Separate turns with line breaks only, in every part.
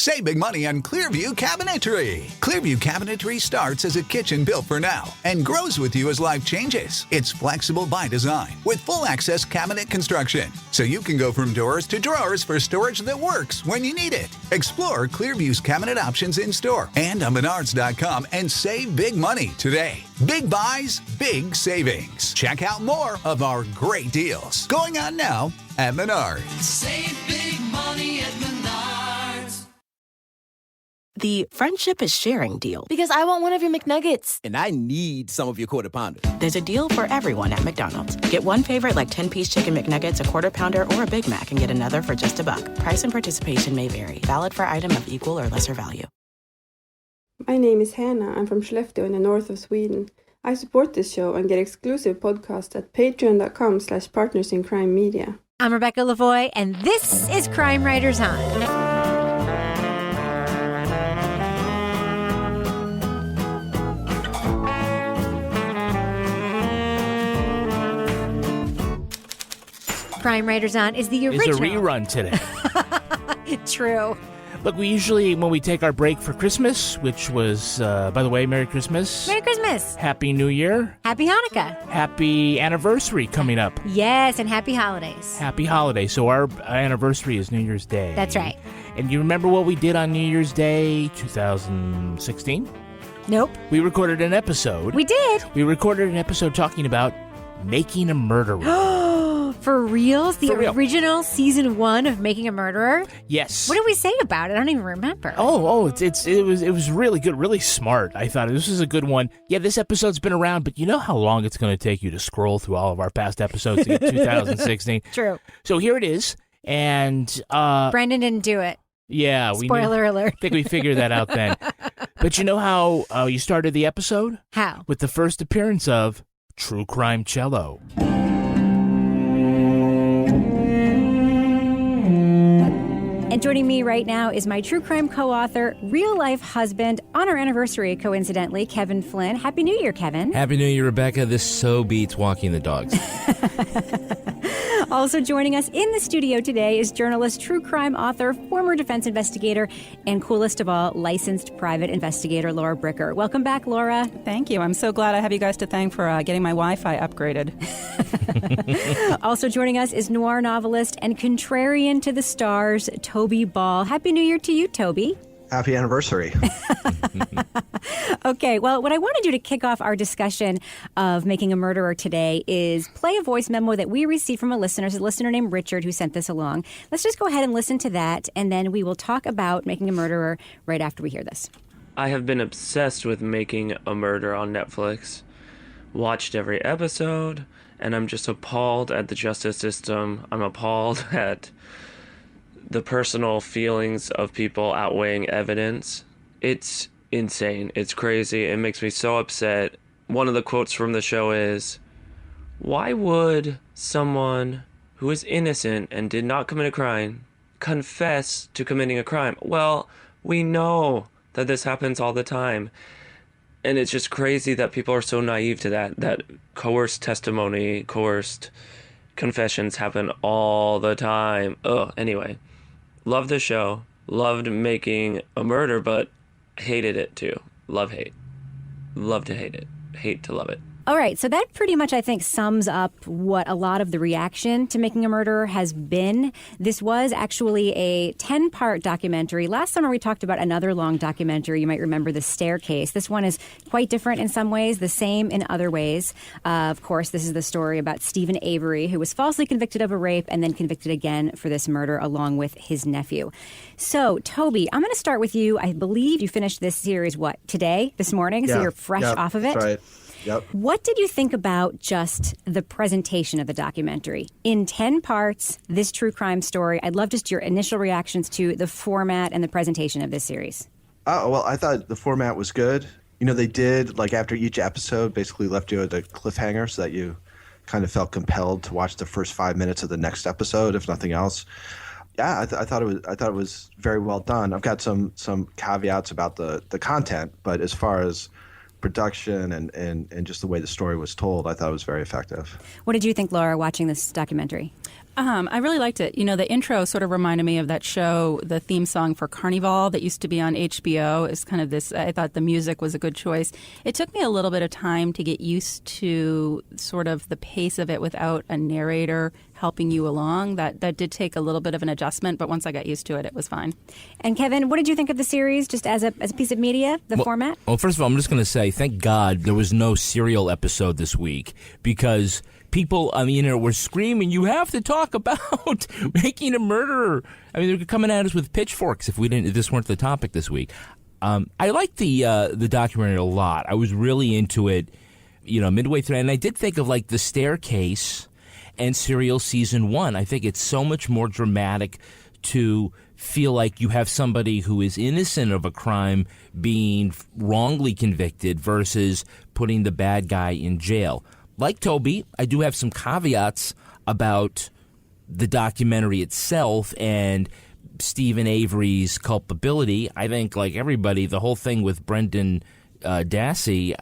Save big money on Clearview Cabinetry. Clearview Cabinetry starts as a kitchen built for now and grows with you as life changes. It's flexible by design with full access cabinet construction, so you can go from doors to drawers for storage that works when you need it. Explore Clearview's cabinet options in store and on Menards.com and save big money today. Big buys, big savings. Check out more of our great deals going on now at Menards.
Save big money at Menards.
The friendship is sharing deal.
Because I want one of your McNuggets.
And I need some of your Quarter Pounder.
There's a deal for everyone at McDonald's. Get one favorite like 10-piece chicken McNuggets, a Quarter Pounder, or a Big Mac and get another for just $1. Price and participation may vary. Valid for item of equal or lesser value.
My name is Hannah. I'm from Skellefteå in the north of Sweden. I support this show and get exclusive podcasts at patreon.com/partnersincrimemedia.
I'm Rebecca Lavoie, and this is Crime Writers On. Crime Writers On is the original.
It's a rerun today.
True.
Look, we usually, when we take our break for Christmas, which was, by the way, Merry Christmas.
Merry Christmas.
Happy New Year.
Happy Hanukkah.
Happy anniversary coming up.
Yes, and happy holidays.
Happy holidays. So our anniversary is New Year's Day.
That's right.
And you remember what we did on New Year's Day 2016?
Nope.
We recorded an episode.
We did.
We recorded an episode talking about making a murderer.
For reals? The
For real.
original season 1 of Making a Murderer?
Yes.
What did we say about it? I don't even remember.
It was really good, really smart. I thought this was a good one. Yeah, this episode's been around, but you know how long it's going to take you to scroll through all of our past episodes in 2016.
True.
So here it is, and
Brendan didn't do it.
Yeah,
Spoiler alert.
I think we figured that out then. But you know how you started the episode?
How?
With the first appearance of True Crime Cello.
And joining me right now is my true crime co-author, real-life husband, on our anniversary, coincidentally, Kevin Flynn. Happy New Year, Kevin.
Happy New Year, Rebecca. This so beats walking the dogs.
Also joining us in the studio today is journalist, true crime author, former defense investigator, and coolest of all, licensed private investigator, Lara Bricker. Welcome back, Lara.
Thank you. I'm so glad I have you guys to thank for getting my Wi-Fi upgraded.
Also joining us is noir novelist and contrarian to the stars, Toby Ball. Happy New Year to you, Toby.
Happy anniversary.
Okay, well, what I want to do to kick off our discussion of Making a Murderer today is play a voice memo that we received from a listener named Richard, who sent this along. Let's just go ahead and listen to that, and then we will talk about Making a Murderer right after we hear this.
I have been obsessed with Making a Murderer on Netflix, watched every episode, and I'm just appalled at the justice system. I'm appalled at the personal feelings of people outweighing evidence. It's insane. It's crazy. It makes me so upset. One of the quotes from the show is, "Why would someone who is innocent and did not commit a crime confess to committing a crime?" Well, we know that this happens all the time. And it's just crazy that people are so naive to that coerced testimony, coerced confessions happen all the time. Anyway. Love the show. Loved Making a Murder, but hated it too. Love, hate. Love to hate it. Hate to love it.
All right, so that pretty much, I think, sums up what a lot of the reaction to Making a Murderer has been. This was actually a 10-part documentary. Last summer, we talked about another long documentary. You might remember The Staircase. This one is quite different in some ways, the same in other ways. Of course, this is the story about Stephen Avery, who was falsely convicted of a rape and then convicted again for this murder along with his nephew. So, Toby, I'm going to start with you. I believe you finished this series, today, this morning? Yeah, so you're fresh off of it?
That's right. Yep.
What did you think about just the presentation of the documentary? In 10 parts, this true crime story. I'd love just your initial reactions to the format and the presentation of this series.
Oh, well, I thought the format was good. You know, they did, like, after each episode, basically left you at a cliffhanger so that you kind of felt compelled to watch the first 5 minutes of the next episode, if nothing else. Yeah, I thought it was very well done. I've got some caveats about the content, but as far as production and just the way the story was told, I thought it was very effective.
What did you think, Laura, watching this documentary?
I really liked it. The intro sort of reminded me of that show, the theme song for Carnival that used to be on HBO. It's kind of this, I thought the music was a good choice. It took me a little bit of time to get used to sort of the pace of it without a narrator helping you along. That did take a little bit of an adjustment, but once I got used to it, it was fine.
And Kevin, what did you think of the series just as a piece of media, the format?
Well, first of all, I'm just going to say thank God there was no serial episode this week because people on the internet were screaming, you have to talk about making a murderer. I mean, they're coming at us with pitchforks if this weren't the topic this week. I liked the documentary a lot. I was really into it, midway through. And I did think of like The Staircase and Serial Season 1. I think it's so much more dramatic to feel like you have somebody who is innocent of a crime being wrongly convicted versus putting the bad guy in jail. Like Toby, I do have some caveats about the documentary itself and Stephen Avery's culpability. I think, like everybody, the whole thing with Brendan Dassey,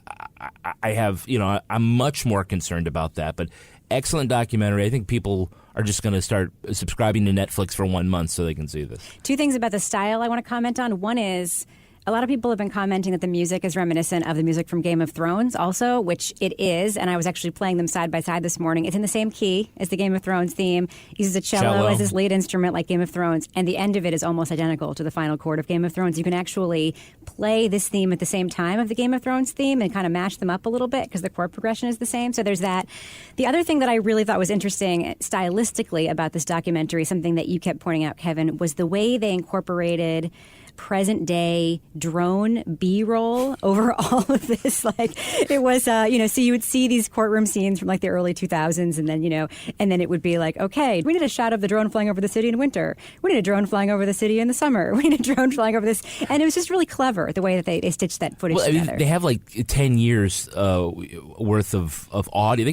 I have, I'm much more concerned about that. But excellent documentary. I think people are just going to start subscribing to Netflix for 1 month so they can see this.
Two things about the style I want to comment on. One is, a lot of people have been commenting that the music is reminiscent of the music from Game of Thrones also, which it is, and I was actually playing them side by side this morning. It's in the same key as the Game of Thrones theme. He uses a cello as his lead instrument like Game of Thrones, and the end of it is almost identical to the final chord of Game of Thrones. You can actually play this theme at the same time of the Game of Thrones theme and kind of match them up a little bit because the chord progression is the same. So there's that. The other thing that I really thought was interesting stylistically about this documentary, something that you kept pointing out, Kevin, was the way they incorporated present day drone B-roll over all of this. Like it was, so you would see these courtroom scenes from like the early 2000s and then, and then it would be like, okay, we need a shot of the drone flying over the city in winter. We need a drone flying over the city in the summer. We need a drone flying over this. And it was just really clever the way that they stitched that footage together.
They have like 10 years worth of audio.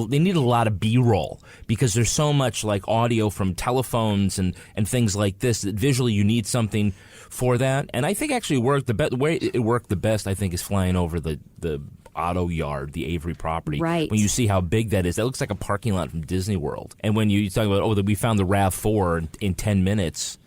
They need a lot of B-roll because there's so much like audio from telephones and things like this that visually you need something for that. And I think actually the way it worked the best, I think, is flying over the auto yard, the Avery property.
Right.
When you see how big that is, that looks like a parking lot from Disney World. And when you talk about, we found the RAV4 in 10 minutes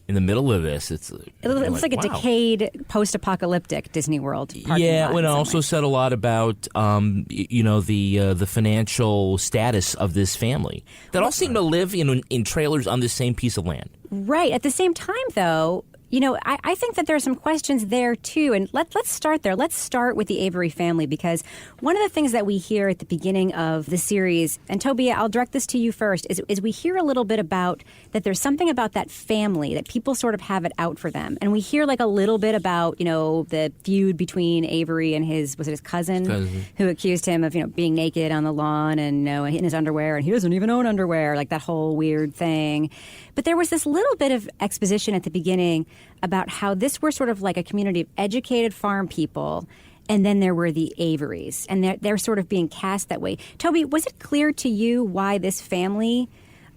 in the middle of this, it
looks like a decayed post-apocalyptic Disney World parking
lot.
Well,
it also said a lot about, the financial status of this family. That all seem to live in trailers on the same piece of land.
Right. At the same time, though, I think that there are some questions there, too. And let's start there. Let's start with the Avery family, because one of the things that we hear at the beginning of the series, and Toby, I'll direct this to you first, is we hear a little bit about that there's something about that family, that people sort of have it out for them. And we hear like a little bit about, the feud between Avery and his cousin, who accused him of, being naked on the lawn and, in his underwear, and he doesn't even own underwear, like that whole weird thing. But there was this little bit of exposition at the beginning about how this were sort of like a community of educated farm people, and then there were the Averys, and they're sort of being cast that way. Toby, was it clear to you why this family,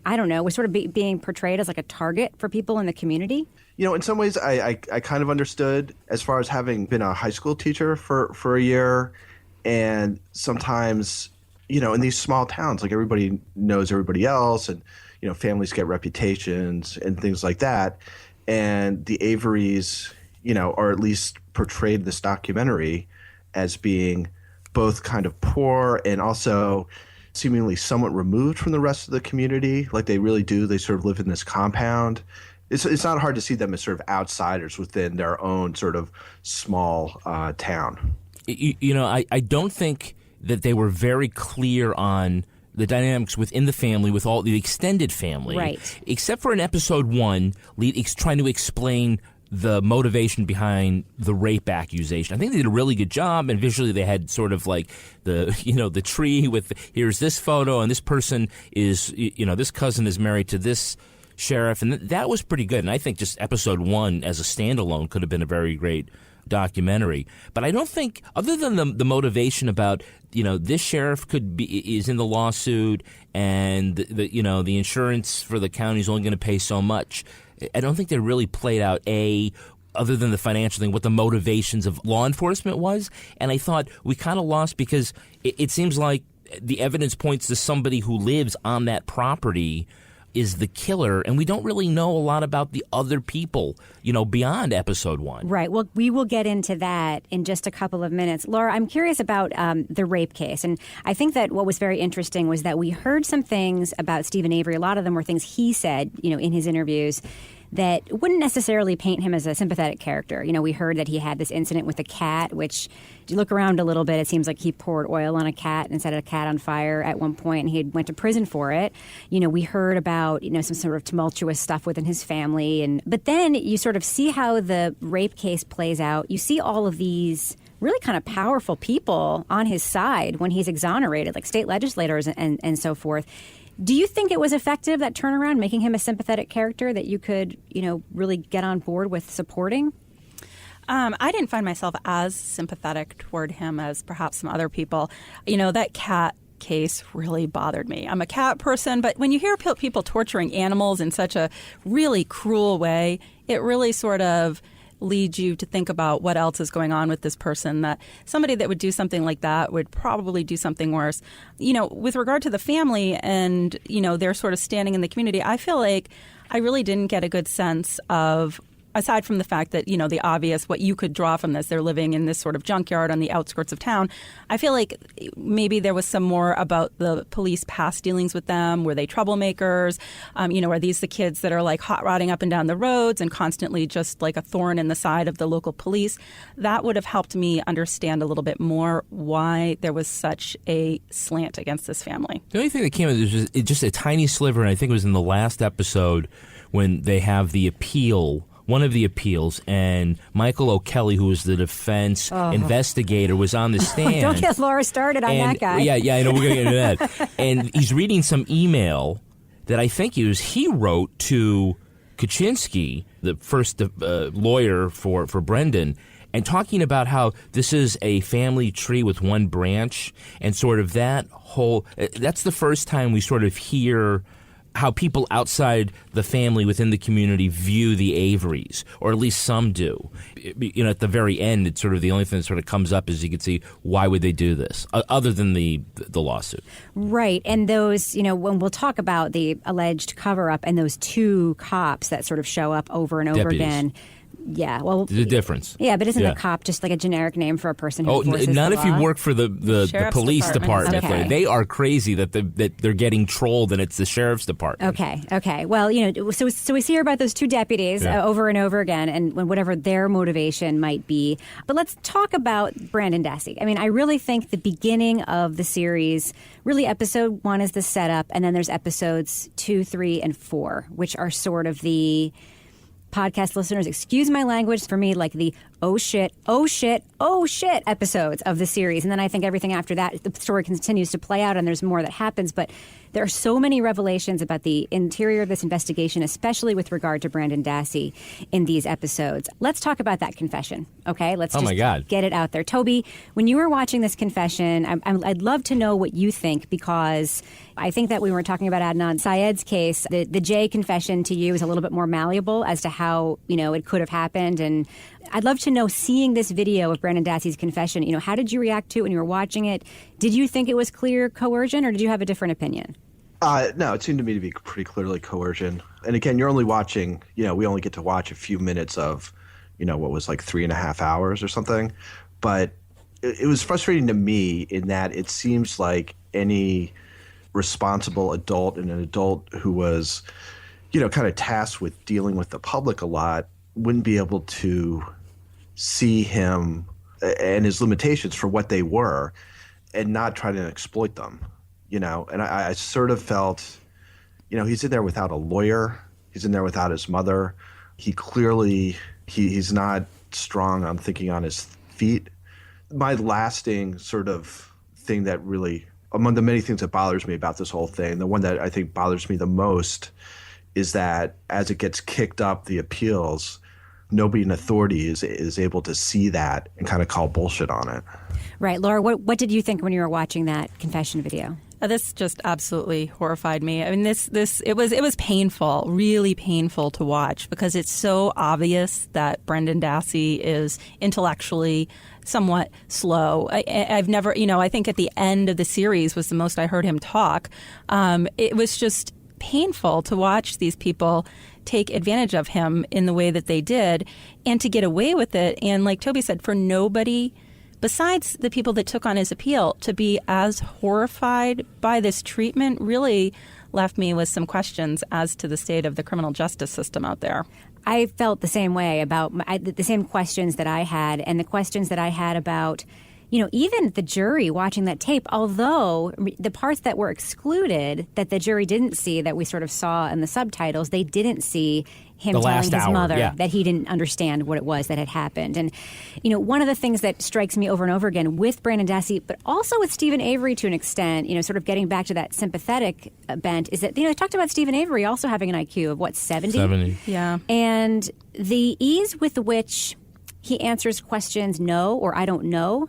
was sort of being portrayed as like a target for people in the community?
In some ways, I kind of understood, as far as having been a high school teacher for a year, and sometimes, in these small towns, like everybody knows everybody else, and families get reputations and things like that. And the Averys, or at least portrayed this documentary as being both kind of poor and also seemingly somewhat removed from the rest of the community. Like they really do. They sort of live in this compound. It's not hard to see them as sort of outsiders within their own sort of small town.
I don't think that they were very clear on the dynamics within the family, with all the extended family,
right? Except
for in episode 1, trying to explain the motivation behind the rape accusation. I think they did a really good job, and visually they had sort of like the tree with here's this photo, and this person is this cousin is married to this sheriff, and that was pretty good. And I think just episode 1 as a standalone could have been a very great documentary. But I don't think, other than the motivation about this sheriff is in the lawsuit, and the insurance for the county is only going to pay so much, I don't think they really played out other than the financial thing, what the motivations of law enforcement was. And I thought we kind of lost because it seems like the evidence points to somebody who lives on that property is the killer, and we don't really know a lot about the other people, beyond episode 1.
Right. Well, we will get into that in just a couple of minutes. Laura, I'm curious about the rape case. And I think that what was very interesting was that we heard some things about Stephen Avery. A lot of them were things he said, in his interviews that wouldn't necessarily paint him as a sympathetic character. We heard that he had this incident with a cat, which, if you look around a little bit, it seems like he poured oil on a cat and set a cat on fire at one point, and he went to prison for it. We heard about, some sort of tumultuous stuff within his family. But then you sort of see how the rape case plays out. You see all of these really kind of powerful people on his side when he's exonerated, like state legislators and so forth. Do you think it was effective, that turnaround, making him a sympathetic character that you could, really get on board with supporting?
I didn't find myself as sympathetic toward him as perhaps some other people. That cat case really bothered me. I'm a cat person, but when you hear people torturing animals in such a really cruel way, it really sort of leads you to think about what else is going on with this person, that somebody that would do something like that would probably do something worse. With regard to the family and, they're sort of standing in the community, I feel like I really didn't get a good sense of, aside from the fact that, the obvious, what you could draw from this, they're living in this sort of junkyard on the outskirts of town. I feel like maybe there was some more about the police past dealings with them. Were they troublemakers? Are these the kids that are like hot rodding up and down the roads and constantly just like a thorn in the side of the local police? That would have helped me understand a little bit more why there was such a slant against this family.
The only thing that came out was just a tiny sliver, and I think it was in the last episode when they have the appeal, one of the appeals, and Michael O'Kelly, who was the defense investigator, was on the stand.
Don't get Laura started on that guy.
Yeah, I know, we're going to get into that. And he's reading some email that I think he wrote to Kaczynski, the first lawyer for Brendan, and talking about how this is a family tree with one branch, and sort of that whole, that's the first time we sort of hear how people outside the family within the community view the Averys, or at least some do. At the very end, it's sort of the only thing that sort of comes up is you can see, why would they do this, other than the lawsuit? Right.
And those, when we'll talk about the alleged cover-up and those two cops that sort of show up over and over
Deputies.
Again. Yeah, well,
the difference.
Yeah, but isn't a cop just like a generic name for a person who enforces
not
the
if
law?
you work for the police department.
Okay.
They are crazy that they're getting trolled, and it's the sheriff's department.
Okay. Well, so we hear about those two deputies over and over again, and whatever their motivation might be. But let's talk about Brandon Dassey. I mean, I really think the beginning of the series, really episode 1 is the setup, and then there's episodes 2, 3, and 4, which are sort of the podcast listeners, excuse my language, for me, like the oh shit episodes of the series. And then I think everything after that, the story continues to play out and there's more that happens. But there are so many revelations about the interior of this investigation, especially with regard to Brandon Dassey in these episodes. Let's talk about that confession, okay? Let's just get it out there. Toby, when you were watching this confession, I'd love to know what you think, because I think that we were talking about Adnan Syed's case. The Jay confession to you is a little bit more malleable as to how, it could have happened. And I'd love to know, seeing this video of Brandon Dassey's confession, how did you react to it when you were watching it? Did you think it was clear coercion, or did you have a different opinion?
No, it seemed to me to be pretty clearly coercion. And again, you're only watching, we only get to watch a few minutes of, what was like 3.5 hours or something. But it was frustrating to me in that it seems like any responsible adult, and an adult who was, kind of tasked with dealing with the public a lot, wouldn't be able to see him and his limitations for what they were and not try to exploit them, And I sort of felt, he's in there without a lawyer. He's in there without his mother. He clearly, he's not strong on thinking on his feet. My lasting sort of thing that really, among the many things that bothers me about this whole thing, the one that I think bothers me the most is that as it gets kicked up the appeals, nobody in authority is able to see that and kind of call bullshit on it.
Right. Laura, what did you think when you were watching that confession video?
This just absolutely horrified me. I mean, it was painful, really painful to watch, because it's so obvious that Brendan Dassey is intellectually somewhat slow. I've never, I think at the end of the series was the most I heard him talk. It was just painful to watch these people take advantage of him in the way that they did and to get away with it. And like Toby said, for nobody besides the people that took on his appeal to be as horrified by this treatment really left me with some questions as to the state of the criminal justice system out there.
I felt the same way about the same questions that I had, and the questions that I had about, even the jury watching that tape, although the parts that were excluded that the jury didn't see, that we sort of saw in the subtitles, they didn't see him telling his mother that he didn't understand what it was that had happened. And, one of the things that strikes me over and over again with Brandon Dassey, but also with Stephen Avery to an extent, sort of getting back to that sympathetic bent, is that, they talked about Stephen Avery also having an IQ of, 70?
70.
Yeah.
And the ease with which he answers questions no or I don't know,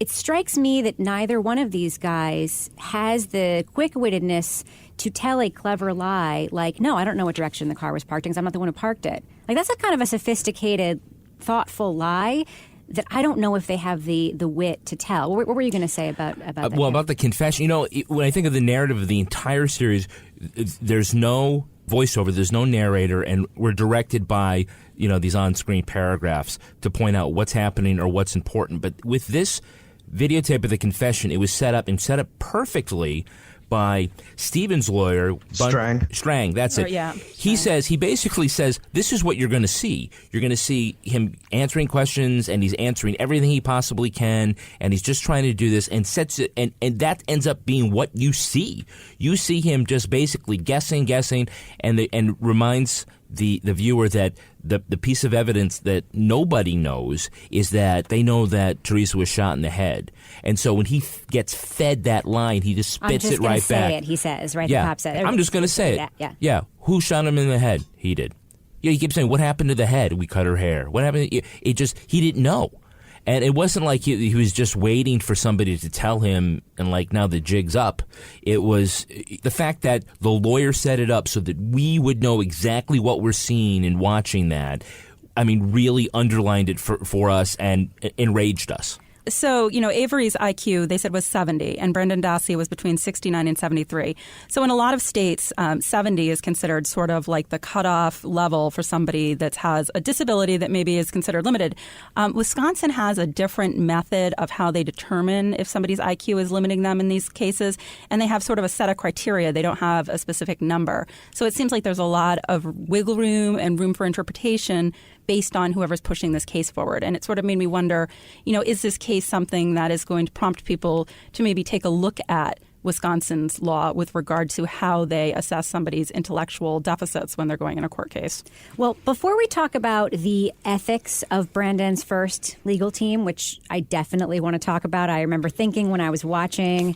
it strikes me that neither one of these guys has the quick-wittedness to tell a clever lie like, no, I don't know what direction the car was parked in because I'm not the one who parked it. Like, that's a kind of a sophisticated, thoughtful lie that I don't know if they have the wit to tell. What were you going to say about that?
Well, about the confession, when I think of the narrative of the entire series, there's no voiceover, there's no narrator, and we're directed by, these on-screen paragraphs to point out what's happening or what's important. But with this videotape of the confession, it was set up perfectly by Stephen's lawyer, Strang, that's it.
Yeah.
He basically says, this is what you're going to see. You're going to see him answering questions, and he's answering everything he possibly can, and he's just trying to do this, and sets it, and that ends up being what you see. You see him just basically guessing, and reminds the viewer that the piece of evidence that nobody knows is that they know that Teresa was shot in the head. And so when he gets fed that line, he just spits it right back.
Say it, he says, right?
Yeah.
The cop said.
I'm just going to say it.
Yeah.
Yeah. Who shot him in the head? He did. Yeah, he keeps saying, what happened to the head? We cut her hair. What happened? He didn't know. And it wasn't like he was just waiting for somebody to tell him and now the jig's up. It was the fact that the lawyer set it up so that we would know exactly what we're seeing and watching that. I mean, really underlined it for us and enraged us.
So, Avery's IQ, they said, was 70, and Brendan Dassey was between 69 and 73. So in a lot of states, 70 is considered sort of like the cutoff level for somebody that has a disability that maybe is considered limited. Wisconsin has a different method of how they determine if somebody's IQ is limiting them in these cases, and they have sort of a set of criteria. They don't have a specific number. So it seems like there's a lot of wiggle room and room for interpretation based on whoever's pushing this case forward. And it sort of made me wonder, is this case something that is going to prompt people to maybe take a look at Wisconsin's law with regard to how they assess somebody's intellectual deficits when they're going in a court case?
Well, before we talk about the ethics of Brandon's first legal team, which I definitely want to talk about, I remember thinking when I was watching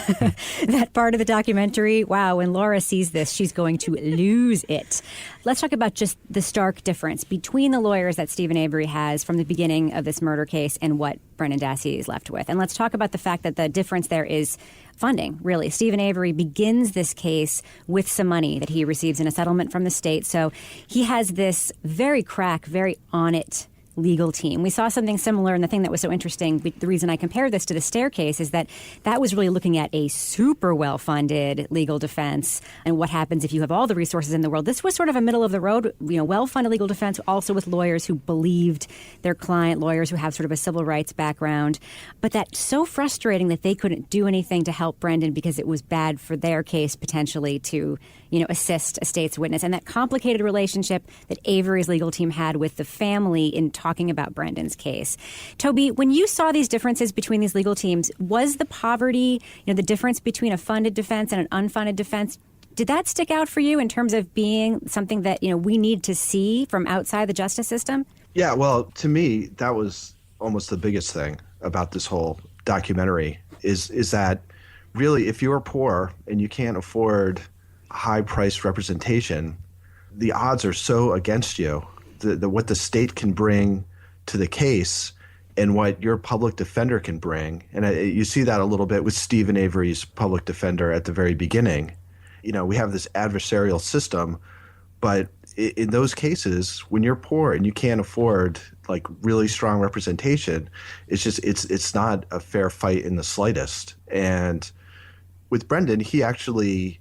that part of the documentary, wow, when Lara sees this, she's going to lose it. Let's talk about just the stark difference between the lawyers that Stephen Avery has from the beginning of this murder case and what Brendan Dassey is left with. And let's talk about the fact that the difference there is funding, really. Stephen Avery begins this case with some money that he receives in a settlement from the state. So he has this very on it legal team. We saw something similar, and the thing that was so interesting, the reason I compare this to the staircase is that was really looking at a super well-funded legal defense and what happens if you have all the resources in the world. This was sort of a middle-of-the-road, well-funded legal defense, also with lawyers who believed their client, lawyers who have sort of a civil rights background. But that's so frustrating that they couldn't do anything to help Brendan because it was bad for their case potentially to assist a state's witness. And that complicated relationship that Avery's legal team had with the family in talking about Brendan's case. Toby, when you saw these differences between these legal teams, was the poverty, the difference between a funded defense and an unfunded defense, did that stick out for you in terms of being something that, we need to see from outside the justice system?
Yeah, well, to me, that was almost the biggest thing about this whole documentary is that really, if you're poor and you can't afford high-priced representation, the odds are so against you. What the state can bring to the case and what your public defender can bring. And you see that a little bit with Stephen Avery's public defender at the very beginning. We have this adversarial system, but in those cases, when you're poor and you can't afford really strong representation, it's not a fair fight in the slightest. And with Brendan, he actually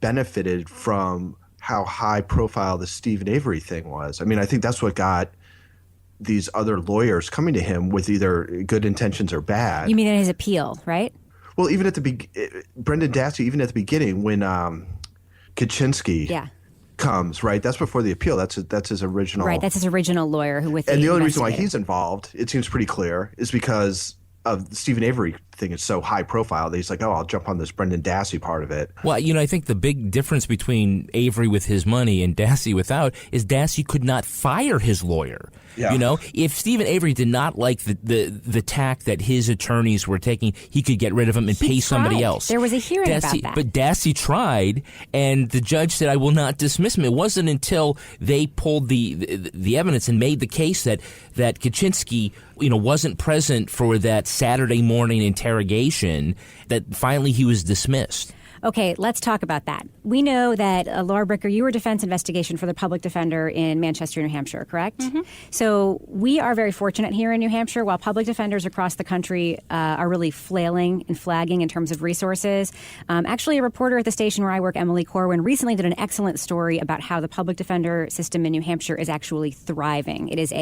benefited from how high profile the Stephen Avery thing was. I mean, I think that's what got these other lawyers coming to him with either good intentions or bad.
You mean in his appeal, right?
Well, even at the Brendan Dassey, even at the beginning when Kaczynski comes, right? That's before the appeal. That's his original.
Right, that's his original lawyer who with
and the only reason why he's involved, it seems pretty clear, is because of the Stephen Avery thing is so high profile that he's like, oh, I'll jump on this Brendan Dassey part of it.
Well, I think the big difference between Avery with his money and Dassey without is Dassey could not fire his lawyer. Yeah. If Stephen Avery did not like the tack that his attorneys were taking, he could get rid of him and pay somebody else.
There was a hearing about that.
But Dassey tried, and the judge said, I will not dismiss him. It wasn't until they pulled the evidence and made the case that Kaczynski wasn't present for that Saturday morning interrogation that finally he was dismissed.
Okay, let's talk about that. We know that, Laura Bricker, you were defense investigation for the public defender in Manchester, New Hampshire, correct? Mm-hmm. So we are very fortunate here in New Hampshire. While public defenders across the country are really flailing and flagging in terms of resources, actually a reporter at the station where I work, Emily Corwin, recently did an excellent story about how the public defender system in New Hampshire is actually thriving. It is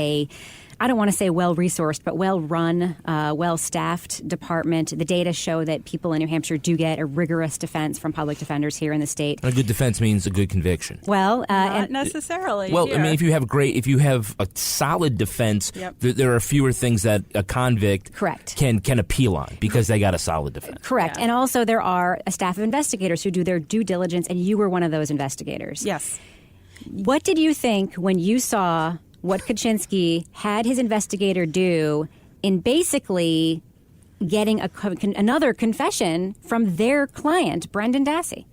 I don't want to say well-resourced, but well-run, well-staffed department. The data show that people in New Hampshire do get a rigorous defense from public defenders here in the state.
A good defense means a good conviction.
Well,
not necessarily.
Well,
here.
I mean, if you have a solid defense, there are fewer things that a convict can appeal on because they got a solid defense.
Correct. Yeah. And also there are a staff of investigators who do their due diligence, and you were one of those investigators.
Yes.
What did you think when you saw what Kaczynski had his investigator do in basically getting another confession from their client, Brendan Dassey?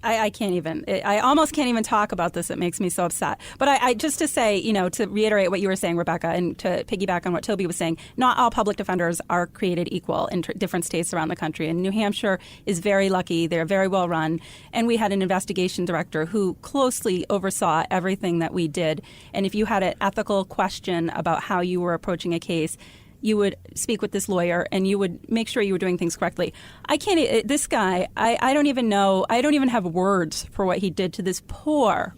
I can't even. I almost can't even talk about this. It makes me so upset. But I just to say, to reiterate what you were saying, Rebecca, and to piggyback on what Toby was saying, not all public defenders are created equal in different states around the country. And New Hampshire is very lucky. They're very well run. And we had an investigation director who closely oversaw everything that we did. And if you had an ethical question about how you were approaching a case, you would speak with this lawyer and you would make sure you were doing things correctly. This guy, I don't even know, I don't even have words for what he did to this poor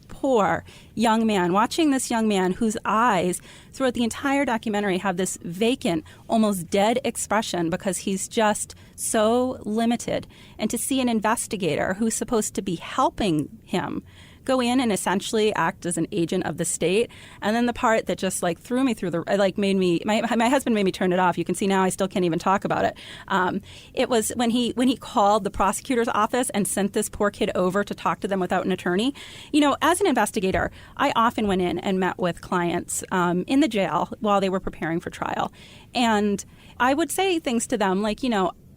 young man. Watching this young man whose eyes throughout the entire documentary have this vacant, almost dead expression because he's just so limited. And to see an investigator who's supposed to be helping him go in and essentially act as an agent of the state. And then the part that just threw me through made me, my husband made me turn it off. You can see now I still can't even talk about it. It was when he called the prosecutor's office and sent this poor kid over to talk to them without an attorney. As an investigator, I often went in and met with clients in the jail while they were preparing for trial. And I would say things to them like,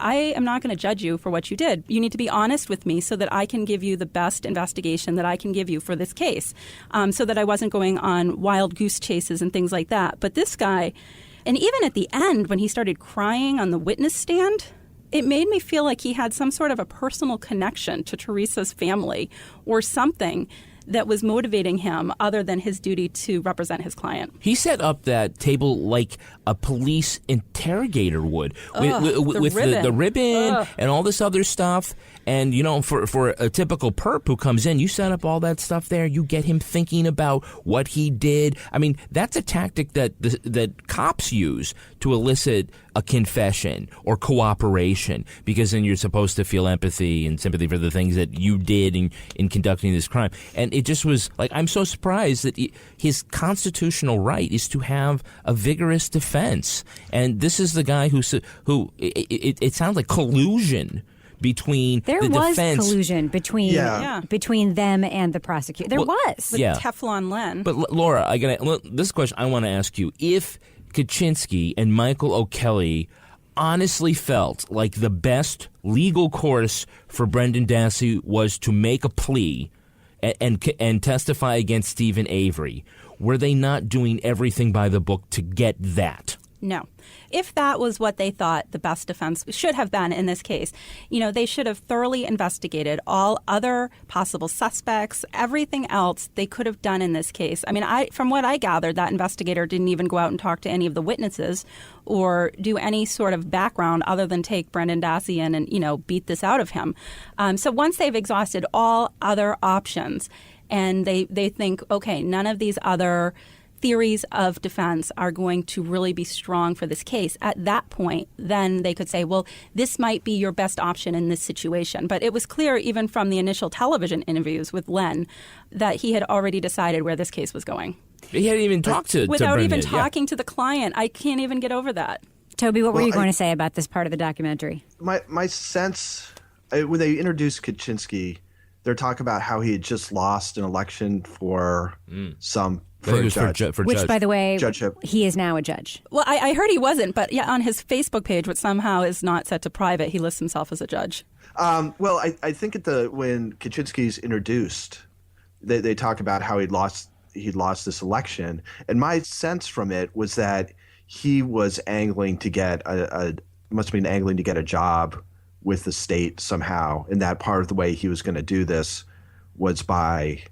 I am not going to judge you for what you did. You need to be honest with me so that I can give you the best investigation that I can give you for this case, so that I wasn't going on wild goose chases and things like that. But this guy, and even at the end when he started crying on the witness stand, it made me feel like he had some sort of a personal connection to Teresa's family or something that was motivating him other than his duty to represent his client.
He set up that table like a police interrogator would, with the ribbon and all this other stuff. And, for a typical perp who comes in, you set up all that stuff there. You get him thinking about what he did. I mean, that's a tactic that cops use to elicit a confession or cooperation, because then you're supposed to feel empathy and sympathy for the things that you did in conducting this crime. And it just was like, I'm so surprised that his constitutional right is to have a vigorous defense. And this is the guy who it sounds like collusion between the defense.
There was collusion between them and the prosecutor. There was.
With Teflon Len.
But Laura, this question I want to ask you. If Kaczynski and Michael O'Kelly honestly felt like the best legal course for Brendan Dassey was to make a plea and testify against Stephen Avery, were they not doing everything by the book to get that?
No. If that was what they thought the best defense should have been in this case, they should have thoroughly investigated all other possible suspects, everything else they could have done in this case. I mean, from what I gathered, that investigator didn't even go out and talk to any of the witnesses or do any sort of background other than take Brendan Dassey in and, beat this out of him. So once they've exhausted all other options and they think, okay, none of these other theories of defense are going to really be strong for this case, at that point, then they could say, well, this might be your best option in this situation. But it was clear even from the initial television interviews with Len that he had already decided where this case was going.
He hadn't even talked to
Without
Brendan,
even talking to the client. I can't even get over that.
Toby, what were you going to say about this part of the documentary?
My sense, when they introduced Kaczynski, they're talking about how he had just lost an election for for a judge.
Which, by the way,
judgeship.
He is now a judge.
Well, I heard he wasn't, but yeah, on his Facebook page, which somehow is not set to private, he lists himself as a judge.
Well, I think when Kaczynski's introduced, they talk about how he'd lost this election, and my sense from it was that he was angling to get a job with the state somehow, and that part of the way he was going to do this was by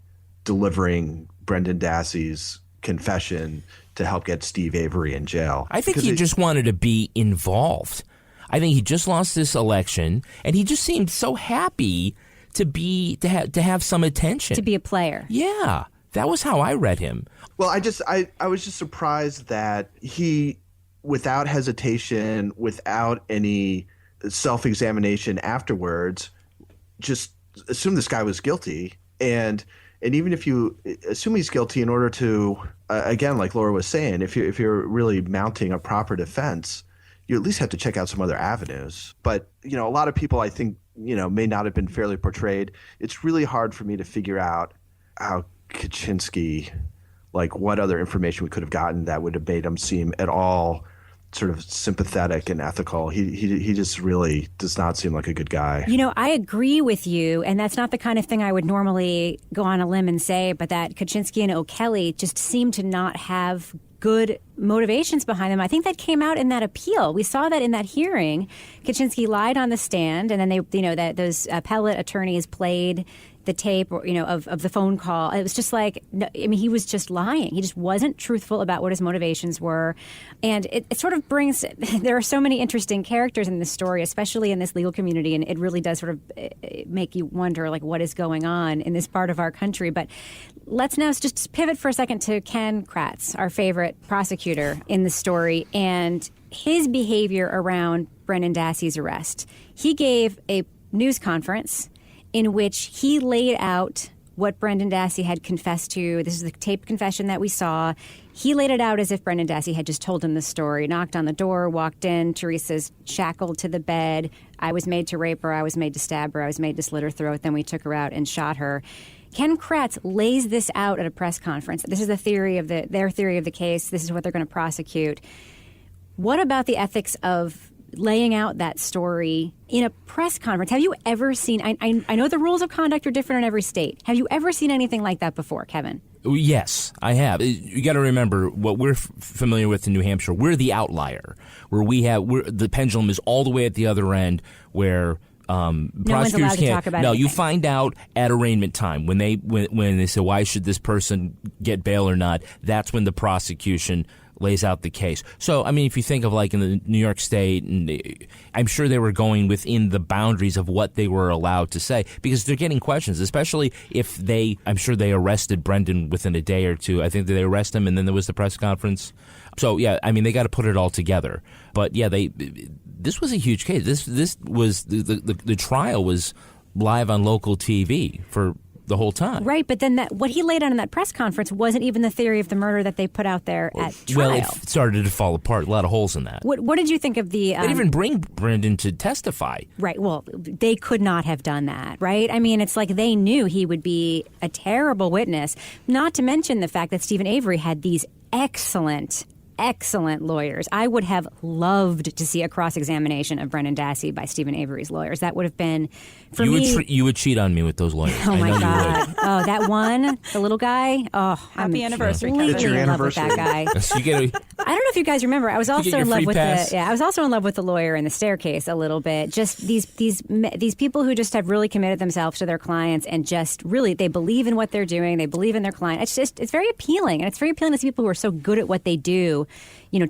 delivering Brendan Dassey's confession to help get Steve Avery in jail.
I think he just wanted to be involved. I think he just lost this election, and he just seemed so happy to have some attention,
to be a player.
Yeah, that was how I read him.
Well, I was just surprised that he, without hesitation, without any self-examination afterwards, just assumed this guy was guilty. And even if you assume he's guilty, in order to, again, like Laura was saying, if you're really mounting a proper defense, you at least have to check out some other avenues. But, a lot of people, I think, may not have been fairly portrayed. It's really hard for me to figure out how Kaczynski, what other information we could have gotten that would have made him seem at all sort of sympathetic and ethical. He just really does not seem like a good guy.
I agree with you, and that's not the kind of thing I would normally go on a limb and say, but that Kaczynski and O'Kelly just seem to not have good motivations behind them. I think that came out in that appeal. We saw that in that hearing. Kaczynski lied on the stand, and then that those appellate attorneys played the tape, of the phone call. It was just he was just lying. He just wasn't truthful about what his motivations were. And it sort of brings, there are so many interesting characters in this story, especially in this legal community, and it really does sort of make you wonder, what is going on in this part of our country. But let's now just pivot for a second to Ken Kratz, our favorite prosecutor in the story, and his behavior around Brendan Dassey's arrest. He gave a news conference in which he laid out what Brendan Dassey had confessed to. This is the taped confession that we saw. He laid it out as if Brendan Dassey had just told him the story. Knocked on the door, walked in. Teresa's shackled to the bed. I was made to rape her. I was made to stab her. I was made to slit her throat. Then we took her out and shot her. Ken Kratz lays this out at a press conference. This is their theory of the case. This is what they're going to prosecute. What about the ethics of laying out that story in a press conference? Have you ever seen, I know the rules of conduct are different in every state. Have you ever seen anything like that before, Kevin?
Yes, I have. You got to remember what we're familiar with in New Hampshire. We're the outlier, where the pendulum is all the way at the other end, where prosecutors can't. No, you find out at arraignment time when they say, why should this person get bail or not? That's when the prosecution lays out the case. So, if you think of in the New York State, and I'm sure they were going within the boundaries of what they were allowed to say, because they're getting questions, especially if I'm sure they arrested Brendan within a day or two. I think that they arrest him, and then there was the press conference. So, yeah, they got to put it all together. But, yeah, this was a huge case. This was, the trial was live on local TV for the whole time. Right,
but then what he laid out in that press conference wasn't even the theory of the murder that they put out there at trial.
Well, it started to fall apart. A lot of holes in that.
What did you think of the...
They didn't even bring Brendan to testify.
Right, well, they could not have done that, right? It's like they knew he would be a terrible witness, not to mention the fact that Stephen Avery had these excellent excellent lawyers. I would have loved to see a cross-examination of Brendan Dassey by Stephen Avery's lawyers. That would have been, for me...
You would cheat on me with those lawyers.
Oh,
I
my
know
God.
You would.
Oh, that one, the little guy. Oh,
Happy anniversary,
completely
It's your
in love with
anniversary.
that guy.
So you get a-
I don't know if you guys remember. I was
get
also
your
in love
free
with
pass.
I was also in love with the lawyer in The Staircase a little bit. Just these people who just have really committed themselves to their clients and just really they believe in what they're doing. They believe in their client. It's very appealing, and it's very appealing to see people who are so good at what they do.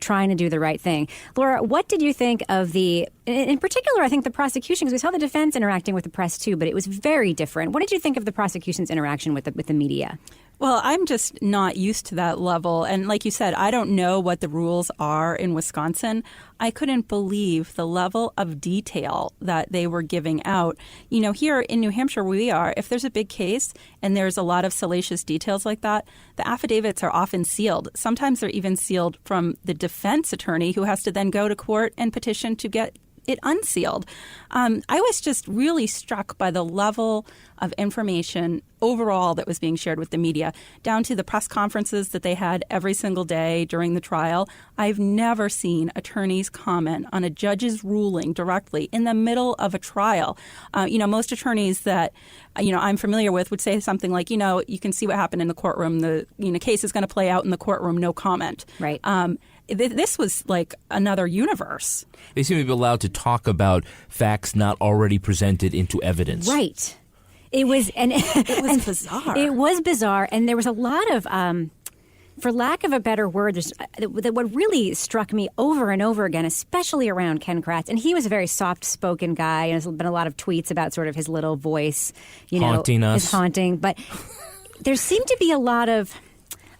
Trying to do the right thing. Laura, what did you think of in particular, I think the prosecution, because we saw the defense interacting with the press too, but it was very different. What did you think of the prosecution's interaction with the media?
Well, I'm just not used to that level. And like you said, I don't know what the rules are in Wisconsin. I couldn't believe the level of detail that they were giving out. Here in New Hampshire, where we are, if there's a big case and there's a lot of salacious details like that, the affidavits are often sealed. Sometimes they're even sealed from the defense attorney who has to then go to court and petition to get it unsealed. I was just really struck by the level of information overall that was being shared with the media, down to the press conferences that they had every single day during the trial. I've never seen attorneys comment on a judge's ruling directly in the middle of a trial. Most attorneys that I'm familiar with would say something like, you can see what happened in the courtroom. The case is going to play out in the courtroom. No comment.
Right.
This was like another universe.
They seem to be allowed to talk about facts not already presented into evidence.
Right. It was
bizarre.
It was bizarre, and there was a lot of, for lack of a better word, what really struck me over and over again, especially around Ken Kratz, and he was a very soft-spoken guy, and there's been a lot of tweets about sort of his little voice,
haunting us.
His haunting, but there seemed to be a lot of,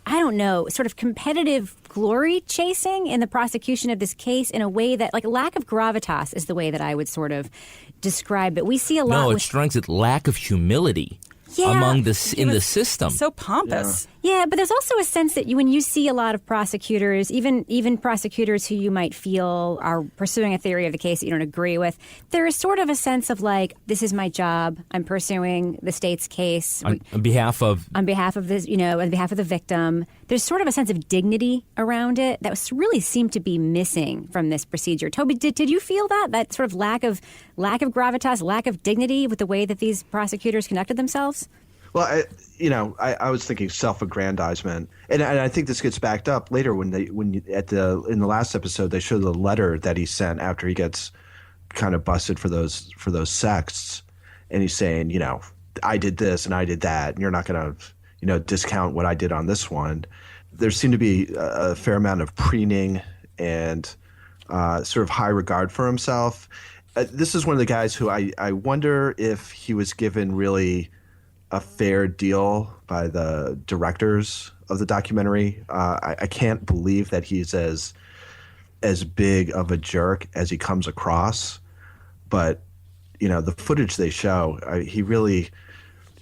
I don't know, sort of competitive glory chasing in the prosecution of this case in a way that, like, lack of gravitas is the way that I would sort of describe it. We see a lot.
No, it strikes at lack of humility in the system.
So pompous.
Yeah, but there's also a sense that when you see a lot of prosecutors, even prosecutors who you might feel are pursuing a theory of the case that you don't agree with, there is sort of a sense of like, this is my job. I'm pursuing the state's case
on behalf of
this, on behalf of the victim. There's sort of a sense of dignity around it that really seemed to be missing from this procedure. Toby, did you feel that sort of lack of gravitas, lack of dignity with the way that these prosecutors conducted themselves?
Well, I was thinking self-aggrandizement, and I think this gets backed up later in the last episode they show the letter that he sent after he gets kind of busted for those sexts, and he's saying, I did this and I did that, and you're not going to discount what I did on this one. There seemed to be a fair amount of preening and sort of high regard for himself. This is one of the guys who I wonder if he was given really a fair deal by the directors of the documentary. I can't believe that he's as big of a jerk as he comes across. But, the footage they show, he really –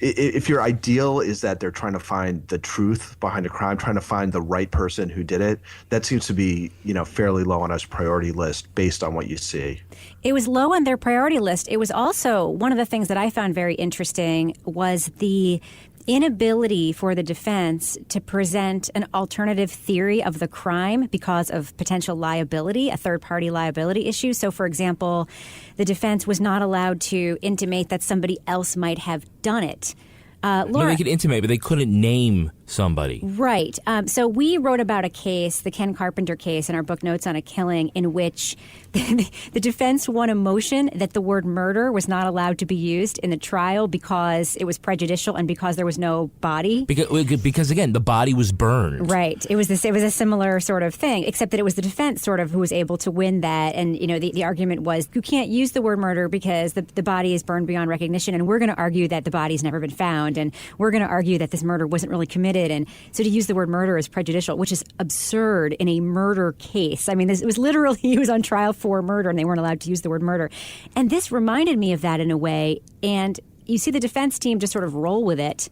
if your ideal is that they're trying to find the truth behind a crime, trying to find the right person who did it, that seems to be, fairly low on his priority list based on what you see.
It was low on their priority list. It was also one of the things that I found very interesting was the inability for the defense to present an alternative theory of the crime because of potential liability, a third-party liability issue. So, for example, the defense was not allowed to intimate that somebody else might have done it.
Laura, no, they could intimate, but they couldn't name somebody.
Right. So we wrote about a case, the Ken Carpenter case, in our book Notes on a Killing, in which the defense won a motion that the word murder was not allowed to be used in the trial because it was prejudicial and because there was no body.
Because again, the body was burned.
Right. It was a similar sort of thing, except that it was the defense sort of who was able to win that. And, the argument was you can't use the word murder because the body is burned beyond recognition. And we're going to argue that the body's never been found. And we're going to argue that this murder wasn't really committed. And so to use the word murder is prejudicial, which is absurd in a murder case. I mean, it was literally, he was on trial for murder and they weren't allowed to use the word murder. And this reminded me of that in a way. And you see the defense team just sort of roll with it.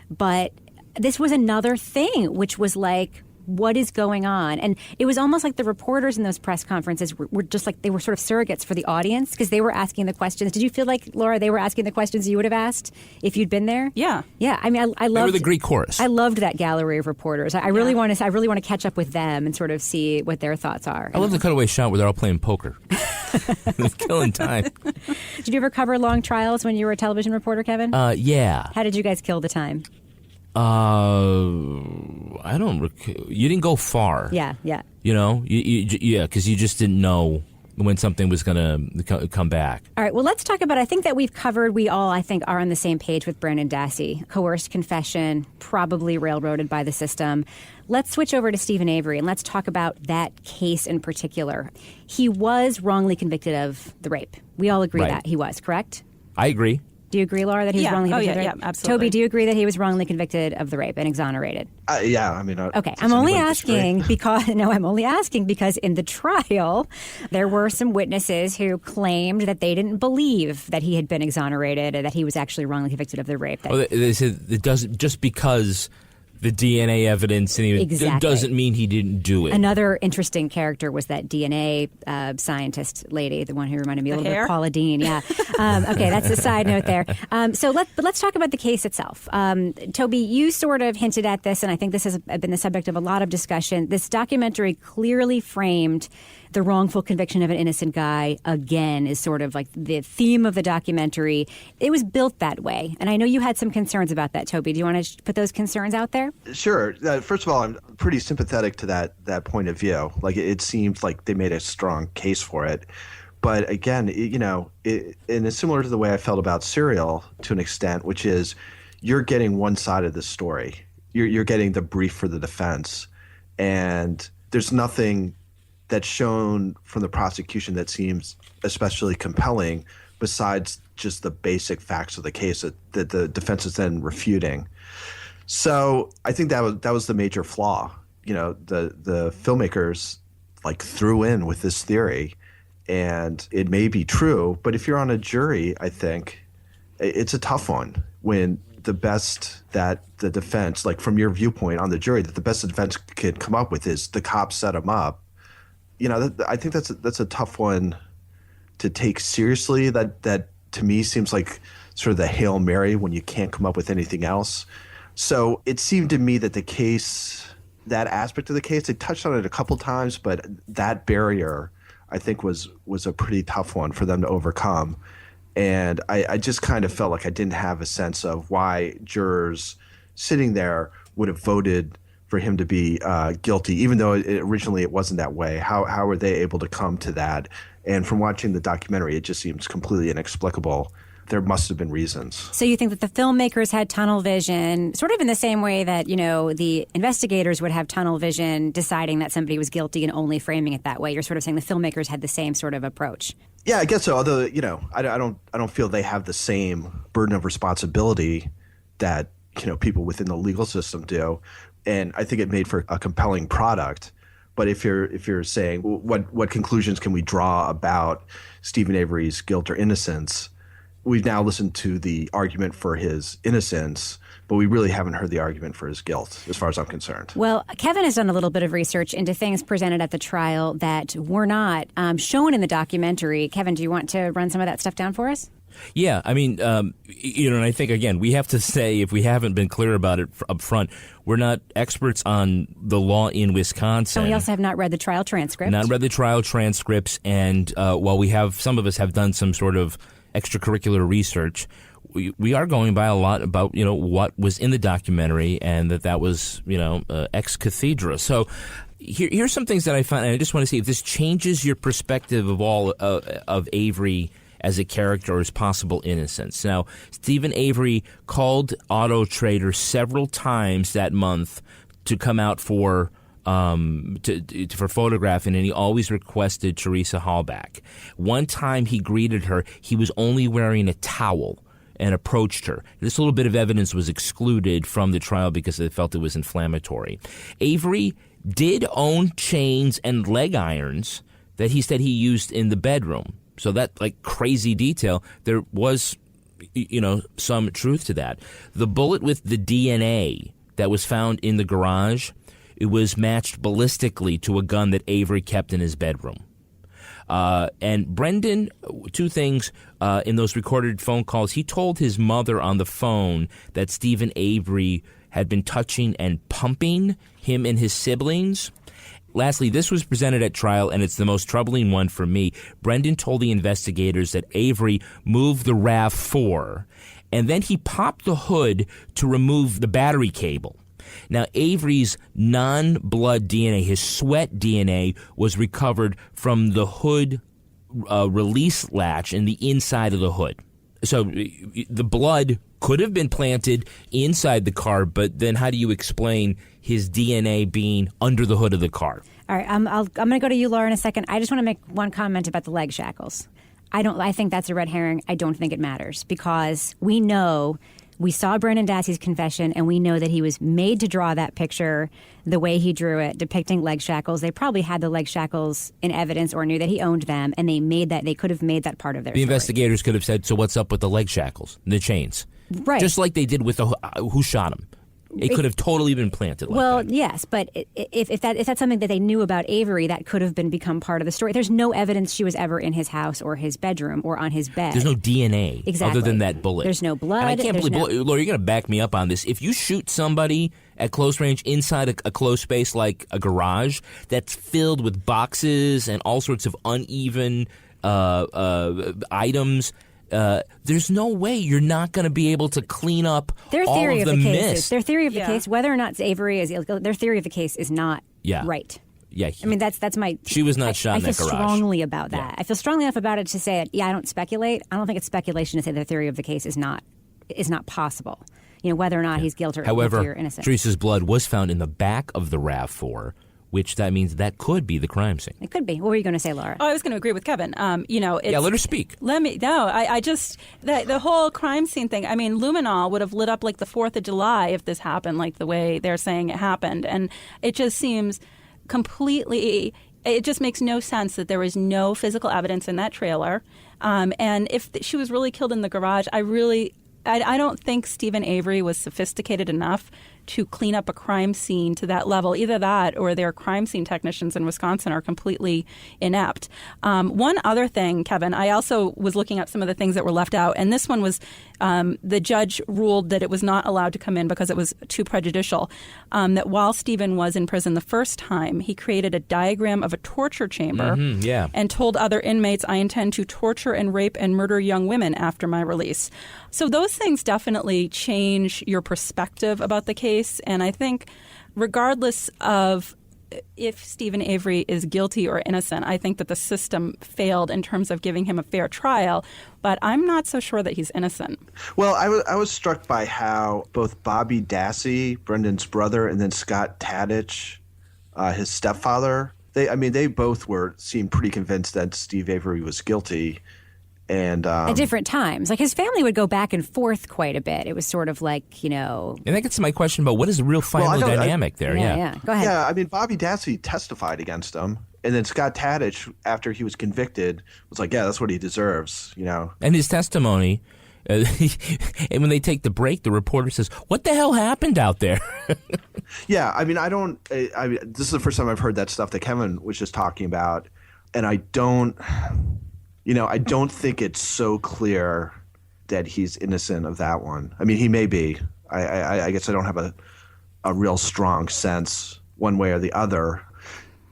But this was another thing, which was like, what is going on? And it was almost like the reporters in those press conferences were just like, they were sort of surrogates for the audience because they were asking the questions. Did you feel like, Laura, they were asking the questions you would have asked if you'd been there?
Yeah.
Yeah. I mean, I loved...
They were the Greek chorus.
I loved that gallery of reporters. I really want to catch up with them and sort of see what their thoughts are.
I love the cutaway shot where they're all playing poker. Killing time.
Did you ever cover long trials when you were a television reporter, Kevin?
Yeah.
How did you guys kill the time?
I don't. You didn't go far.
Yeah.
You know, because you just didn't know when something was going to come back.
All right. Well, let's talk about. I think that we all, I think, are on the same page with Brandon Dassey. Coerced confession, probably railroaded by the system. Let's switch over to Stephen Avery and let's talk about that case in particular. He was wrongly convicted of the rape. We all agree that he was, correct?
I agree.
Do you agree, Laura, that he was wrongly convicted of the rape?
Yeah, absolutely.
Toby, do you agree that he was wrongly convicted of the rape and exonerated?
Yeah, I mean...
Okay, I'm only asking because in the trial, there were some witnesses who claimed that they didn't believe that he had been exonerated and that he was actually wrongly convicted of the rape.
They said it doesn't, just because the DNA evidence doesn't mean he didn't do it.
Another interesting character was that DNA scientist lady, the one who reminded me a little bit of Paula Deen. Yeah. Okay, that's a side note there. Let's talk about the case itself. Toby, you sort of hinted at this, and I think this has been the subject of a lot of discussion. This documentary clearly framed the wrongful conviction of an innocent guy, again, is sort of like the theme of the documentary. It was built that way. And I know you had some concerns about that, Toby. Do you want to put those concerns out there?
Sure. First of all, I'm pretty sympathetic to that point of view. Like, it seems like they made a strong case for it. But again, and it's similar to the way I felt about Serial to an extent, which is you're getting one side of the story. You're getting the brief for the defense. And there's nothing that's shown from the prosecution that seems especially compelling besides just the basic facts of the case that the defense is then refuting. So I think that was the major flaw. You know, the filmmakers like threw in with this theory, and it may be true, but if you're on a jury, I think it's a tough one when the best that the defense, like from your viewpoint on the jury, that the best the defense can come up with is the cops set him up. You know, I think that's a tough one to take seriously. That to me seems like sort of the Hail Mary when you can't come up with anything else. So it seemed to me that the case, that aspect of the case, they touched on it a couple times, but that barrier I think was a pretty tough one for them to overcome. And I just kind of felt like I didn't have a sense of why jurors sitting there would have voted for him to be guilty, even though originally it wasn't that way. How were they able to come to that? And from watching the documentary, it just seems completely inexplicable. There must have been reasons.
So you think that the filmmakers had tunnel vision, sort of in the same way that, the investigators would have tunnel vision deciding that somebody was guilty and only framing it that way. You're sort of saying the filmmakers had the same sort of approach.
Yeah, I guess so. Although, I don't feel they have the same burden of responsibility that, people within the legal system do. And I think it made for a compelling product. But if you're saying what conclusions can we draw about Stephen Avery's guilt or innocence, we've now listened to the argument for his innocence, but we really haven't heard the argument for his guilt, as far as I'm concerned.
Well, Kevin has done a little bit of research into things presented at the trial that were not shown in the documentary. Kevin, do you want to run some of that stuff down for us?
Yeah, I mean, and I think, again, we have to say, if we haven't been clear about it up front, we're not experts on the law in Wisconsin.
And we also have not read the trial transcripts.
Not read the trial transcripts, and while some of us have done some sort of extracurricular research, we are going by a lot about, what was in the documentary, and that was, ex cathedra. So here's some things that I found, and I just want to see if this changes your perspective of all of Avery as a character or his possible innocence. Now, Stephen Avery called Auto Trader several times that month to come out for photographing, and he always requested Teresa Hallback. One time he greeted her, he was only wearing a towel and approached her. This little bit of evidence was excluded from the trial because they felt it was inflammatory. Avery did own chains and leg irons that he said he used in the bedroom. So that, crazy detail, there was, some truth to that. The bullet with the DNA that was found in the garage, it was matched ballistically to a gun that Avery kept in his bedroom. And Brendan, two things in those recorded phone calls. He told his mother on the phone that Stephen Avery had been touching and pumping him and his siblings. Lastly, this was presented at trial, and it's the most troubling one for me. Brendan told the investigators that Avery moved the RAV4, and then he popped the hood to remove the battery cable. Now, Avery's non-blood DNA, his sweat DNA, was recovered from the hood release latch in the inside of the hood. So the blood could have been planted inside the car, but then how do you explain his DNA being under the hood of the car?
All right, I'm going to go to you, Laura, in a second. I just want to make one comment about the leg shackles. I think that's a red herring. I don't think it matters because we saw Brendan Dassey's confession, and we know that he was made to draw that picture the way he drew it, depicting leg shackles. They probably had the leg shackles in evidence or knew that he owned them, and they could have made that part of their story.
Investigators could have said, so what's up with the leg shackles, the chains?
Right.
Just like they did with who shot him. It could have totally been planted like that.
Yes, but if that's something that they knew about Avery, that could have become part of the story. There's no evidence she was ever in his house or his bedroom or on his bed.
There's no DNA
exactly.
other than that bullet.
There's no blood.
And I can't believe, Laura, you're going to back me up on this. If you shoot somebody at close range inside a closed space like a garage that's filled with boxes and all sorts of uneven items, there's no way you're not going to be able to clean up all of the mist.
Their theory of the case, whether or not Avery is illegal, their theory of the case is not right.
Yeah,
I mean that's my.
She was not shot in that garage.
I feel strongly about that. I feel strongly enough about it to say it. Yeah, I don't speculate. I don't think it's speculation to say their theory of the case is not possible. You know, whether or not he's guilty or innocent.
Teresa's blood was found in the back of the RAV4, which that means that could be the crime scene.
It could be. What were you going to say, Laura?
Oh, I was going to agree with Kevin.
Let her speak.
I just the whole crime scene thing. I mean, Luminol would have lit up like the 4th of July if this happened, like the way they're saying it happened, and it just seems completely. It just makes no sense that there was no physical evidence in that trailer, and if she was really killed in the garage, I don't think Stephen Avery was sophisticated enough to clean up a crime scene to that level. Either that or their crime scene technicians in Wisconsin are completely inept. One other thing, Kevin, I also was looking up some of the things that were left out, and this one was the judge ruled that it was not allowed to come in because it was too prejudicial, that while Stephen was in prison the first time, he created a diagram of a torture chamber and told other inmates, I intend to torture and rape and murder young women after my release. So those things definitely change your perspective about the case. And I think regardless of if Stephen Avery is guilty or innocent, I think that the system failed in terms of giving him a fair trial. But I'm not so sure that he's innocent.
Well, I was struck by how both Bobby Dassey, Brendan's brother, and then Scott Tadich, his stepfather, they both seemed pretty convinced that Steve Avery was guilty. And
at different times. Like his family would go back and forth quite a bit. It was sort of like,
And that gets to my question about what is the real final dynamic there.
Yeah. Go ahead.
Yeah, I mean, Bobby Dassey testified against him. And then Scott Tadich, after he was convicted, was like, yeah, that's what he deserves,
And his testimony, and when they take the break, the reporter says, what the hell happened out there?
Yeah, I mean, this is the first time I've heard that stuff that Kevin was just talking about. And I don't think it's so clear that he's innocent of that one. I mean, he may be. I guess I don't have a real strong sense one way or the other.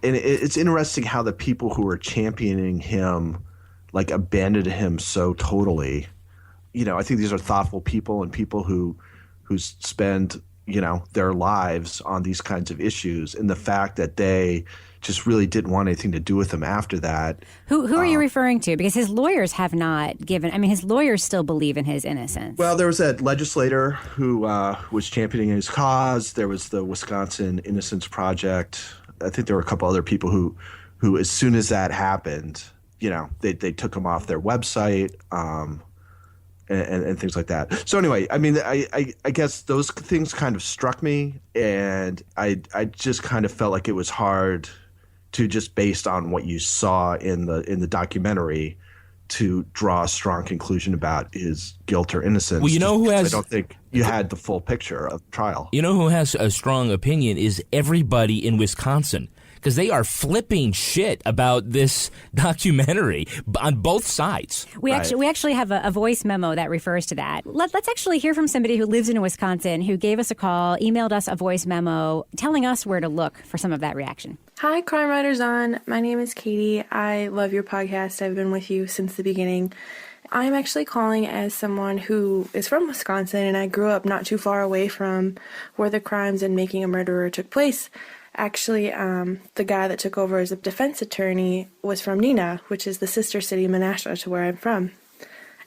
And it's interesting how the people who were championing him like abandoned him so totally. I think these are thoughtful people and people who spend their lives on these kinds of issues, and the fact that they just really didn't want anything to do with him after that.
Who are you referring to? Because his lawyers have not given. I mean, his lawyers still believe in his innocence.
Well, there was that legislator who was championing his cause. There was the Wisconsin Innocence Project. I think there were a couple other people who as soon as that happened, they took him off their website. And things like that. So anyway, I mean, I guess those things kind of struck me, and I just kind of felt like it was hard to, just based on what you saw in the documentary, to draw a strong conclusion about his guilt or innocence.
Well, you know who has...
I don't think you had the full picture of the trial.
You know who has a strong opinion is everybody in Wisconsin, because they are flipping shit about this documentary on both sides.
We actually have a voice memo that refers to that. Let's actually hear from somebody who lives in Wisconsin who gave us a call, emailed us a voice memo telling us where to look for some of that reaction.
Hi, Crime Writers On. My name is Katie. I love your podcast. I've been with you since the beginning. I'm actually calling as someone who is from Wisconsin, and I grew up not too far away from where the crimes in Making a Murderer took place. Actually, the guy that took over as a defense attorney was from Neenah, which is the sister city, Menasha, to where I'm from.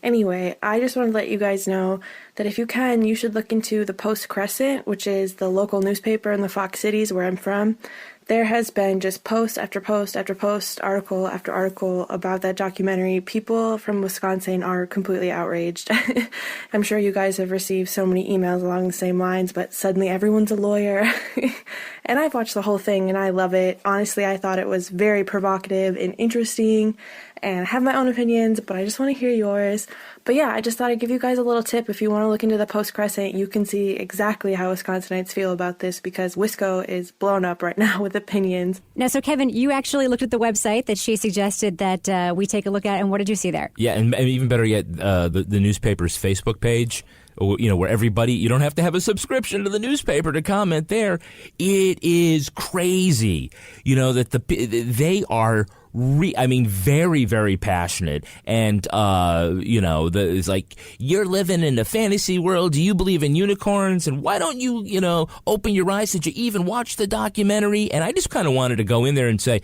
Anyway, I just want to let you guys know that if you can, you should look into the Post-Crescent, which is the local newspaper in the Fox cities where I'm from. There has been just post after post after post, article after article about that documentary. People from Wisconsin are completely outraged. I'm sure you guys have received so many emails along the same lines, but suddenly everyone's a lawyer. And I've watched the whole thing and I love it. Honestly, I thought it was very provocative and interesting, and I have my own opinions, but I just want to hear yours. But yeah, I just thought I'd give you guys a little tip. If you want to look into the Post-Crescent, you can see exactly how Wisconsinites feel about this, because Wisco is blown up right now with opinions.
Now, so Kevin, you actually looked at the website that she suggested that we take a look at, and what did you see there?
Yeah, and even better yet, the newspaper's Facebook page, where everybody, you don't have to have a subscription to the newspaper to comment there. It is crazy, that they are very, very passionate. And, it's like, you're living in a fantasy world. Do you believe in unicorns? And why don't you, open your eyes? Did you even watch the documentary? And I just kind of wanted to go in there and say,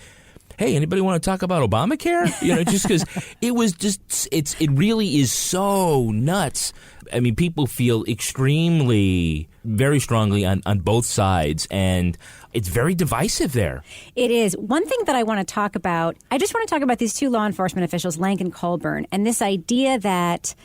hey, anybody want to talk about Obamacare? Just because it was just, it really is so nuts. I mean, people feel extremely, very strongly on both sides, and it's very divisive there.
It is. One thing that I want to talk about, I just want to talk about these two law enforcement officials, Lank and Colburn, and this idea that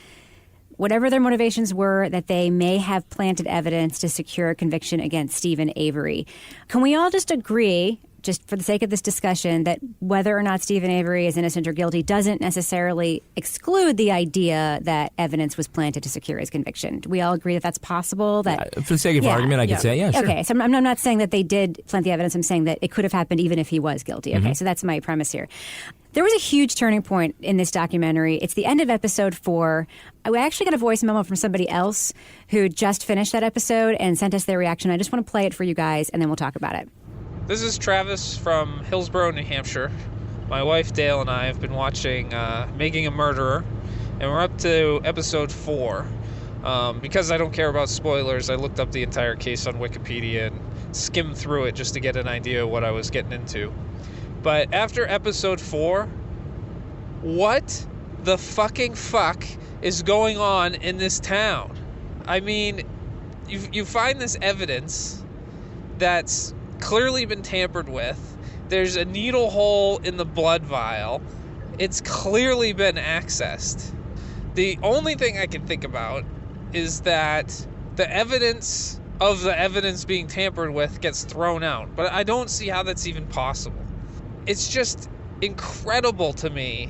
whatever their motivations were, that they may have planted evidence to secure a conviction against Stephen Avery. Can we all just agree, just for the sake of this discussion, that whether or not Stephen Avery is innocent or guilty doesn't necessarily exclude the idea that evidence was planted to secure his conviction? Do we all agree that that's possible? That
for the sake of argument, I could say, yeah, sure.
Okay, so I'm not saying that they did plant the evidence. I'm saying that it could have happened even if he was guilty. Okay, so that's my premise here. There was a huge turning point in this documentary. It's the end of episode 4. I actually got a voice memo from somebody else who just finished that episode and sent us their reaction. I just want to play it for you guys, and then we'll talk about it.
This is Travis from Hillsborough, New Hampshire. My wife Dale and I have been watching Making a Murderer, and we're up to episode 4. Because I don't care about spoilers, I looked up the entire case on Wikipedia and skimmed through it just to get an idea of what I was getting into. But after episode 4, what the fucking fuck is going on in this town? I mean, you find this evidence that's clearly been tampered with. There's a needle hole in the blood vial. It's clearly been accessed. The only thing I can think about is that the evidence of the evidence being tampered with gets thrown out. But I don't see how that's even possible. It's just incredible to me